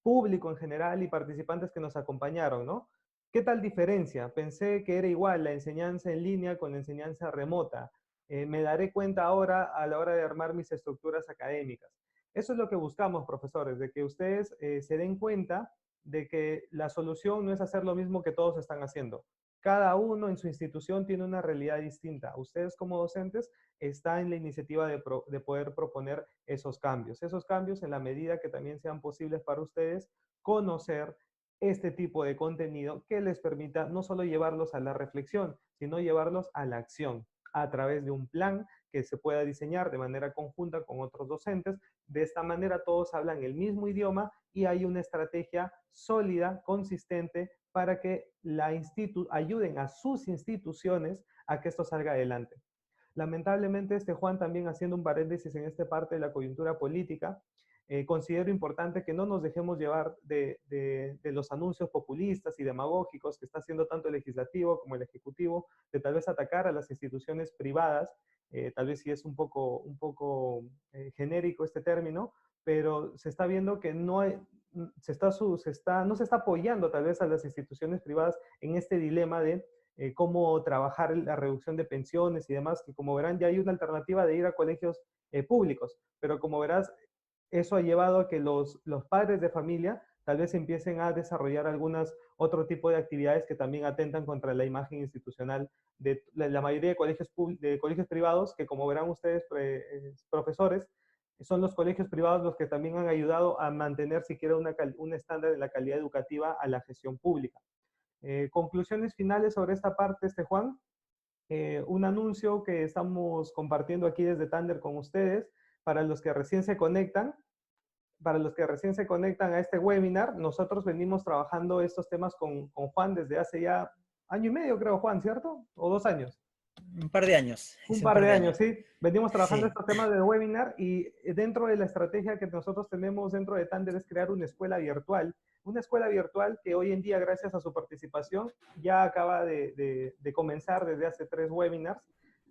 público en general y participantes que nos acompañaron, ¿no? ¿Qué tal diferencia? Pensé que era igual la enseñanza en línea con la enseñanza remota. me daré cuenta ahora a la hora de armar mis estructuras académicas. Eso es lo que buscamos, profesores, de que ustedes se den cuenta de que la solución no es hacer lo mismo que todos están haciendo. Cada uno en su institución tiene una realidad distinta. Ustedes como docentes están en la iniciativa de poder proponer esos cambios en la medida que también sean posibles para ustedes conocer este tipo de contenido que les permita no solo llevarlos a la reflexión, sino llevarlos a la acción a través de un plan que se pueda diseñar de manera conjunta con otros docentes. De esta manera todos hablan el mismo idioma y hay una estrategia sólida, consistente, para que ayuden a sus instituciones a que esto salga adelante. Lamentablemente, Juan, también haciendo un paréntesis en esta parte de la coyuntura política, considero importante que no nos dejemos llevar de los anuncios populistas y demagógicos que está haciendo tanto el legislativo como el ejecutivo, de tal vez atacar a las instituciones privadas, tal vez sí es un poco genérico este término, pero se está viendo que no no se está apoyando tal vez a las instituciones privadas en este dilema de cómo trabajar la reducción de pensiones y demás, que como verán ya hay una alternativa de ir a colegios públicos, pero como verás, eso ha llevado a que los padres de familia tal vez empiecen a desarrollar otro tipo de actividades que también atentan contra la imagen institucional de la mayoría de colegios privados, que como verán ustedes, profesores, son los colegios privados los que también han ayudado a mantener siquiera un estándar de la calidad educativa a la gestión pública. Conclusiones finales sobre esta parte, Juan. Un anuncio que estamos compartiendo aquí desde Tander con ustedes, para los que recién se conectan. Para los que recién se conectan a este webinar, nosotros venimos trabajando estos temas con Juan desde hace ya año y medio, creo, Juan, ¿cierto? ¿O 2 años? Un par de años. Un par de años, sí. Venimos trabajando Sí. estos temas del webinar y dentro de la estrategia que nosotros tenemos dentro de Tander es crear una escuela virtual. Una escuela virtual que hoy en día, gracias a su participación, ya acaba de comenzar desde hace 3 webinars.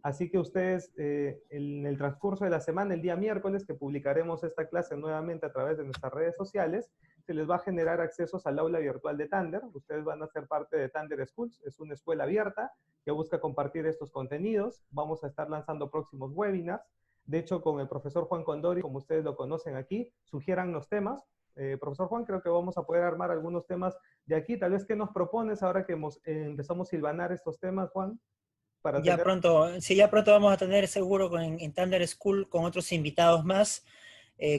Así que ustedes, en el transcurso de la semana, el día miércoles, que publicaremos esta clase nuevamente a través de nuestras redes sociales, se les va a generar accesos al aula virtual de Tander. Ustedes van a ser parte de Tander Schools. Es una escuela abierta que busca compartir estos contenidos. Vamos a estar lanzando próximos webinars. De hecho, con el profesor Juan Condori, como ustedes lo conocen aquí, sugieran los temas. Profesor Juan, creo que vamos a poder armar algunos temas de aquí. Tal vez, ¿qué nos propones ahora que empezamos a hilvanar estos temas, Juan? Ya pronto, sí, ya pronto vamos a tener seguro en Tander School con otros invitados más.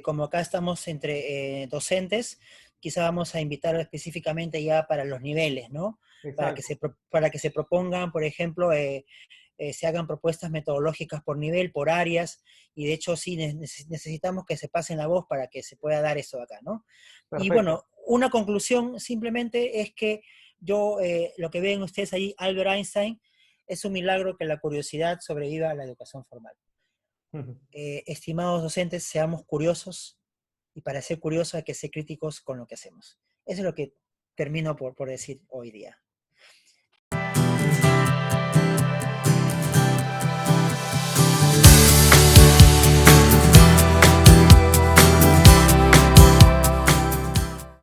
Como acá estamos entre docentes, quizá vamos a invitar específicamente ya para los niveles, ¿no? Para que se propongan, por ejemplo, se hagan propuestas metodológicas por nivel, por áreas, y de hecho sí necesitamos que se pasen la voz para que se pueda dar eso acá, ¿no? Perfecto. Y bueno, una conclusión simplemente es que yo, lo que ven ustedes ahí, Albert Einstein, es un milagro que la curiosidad sobreviva a la educación formal. Estimados docentes, seamos curiosos, y para ser curiosos hay que ser críticos con lo que hacemos. Eso es lo que termino por decir hoy día.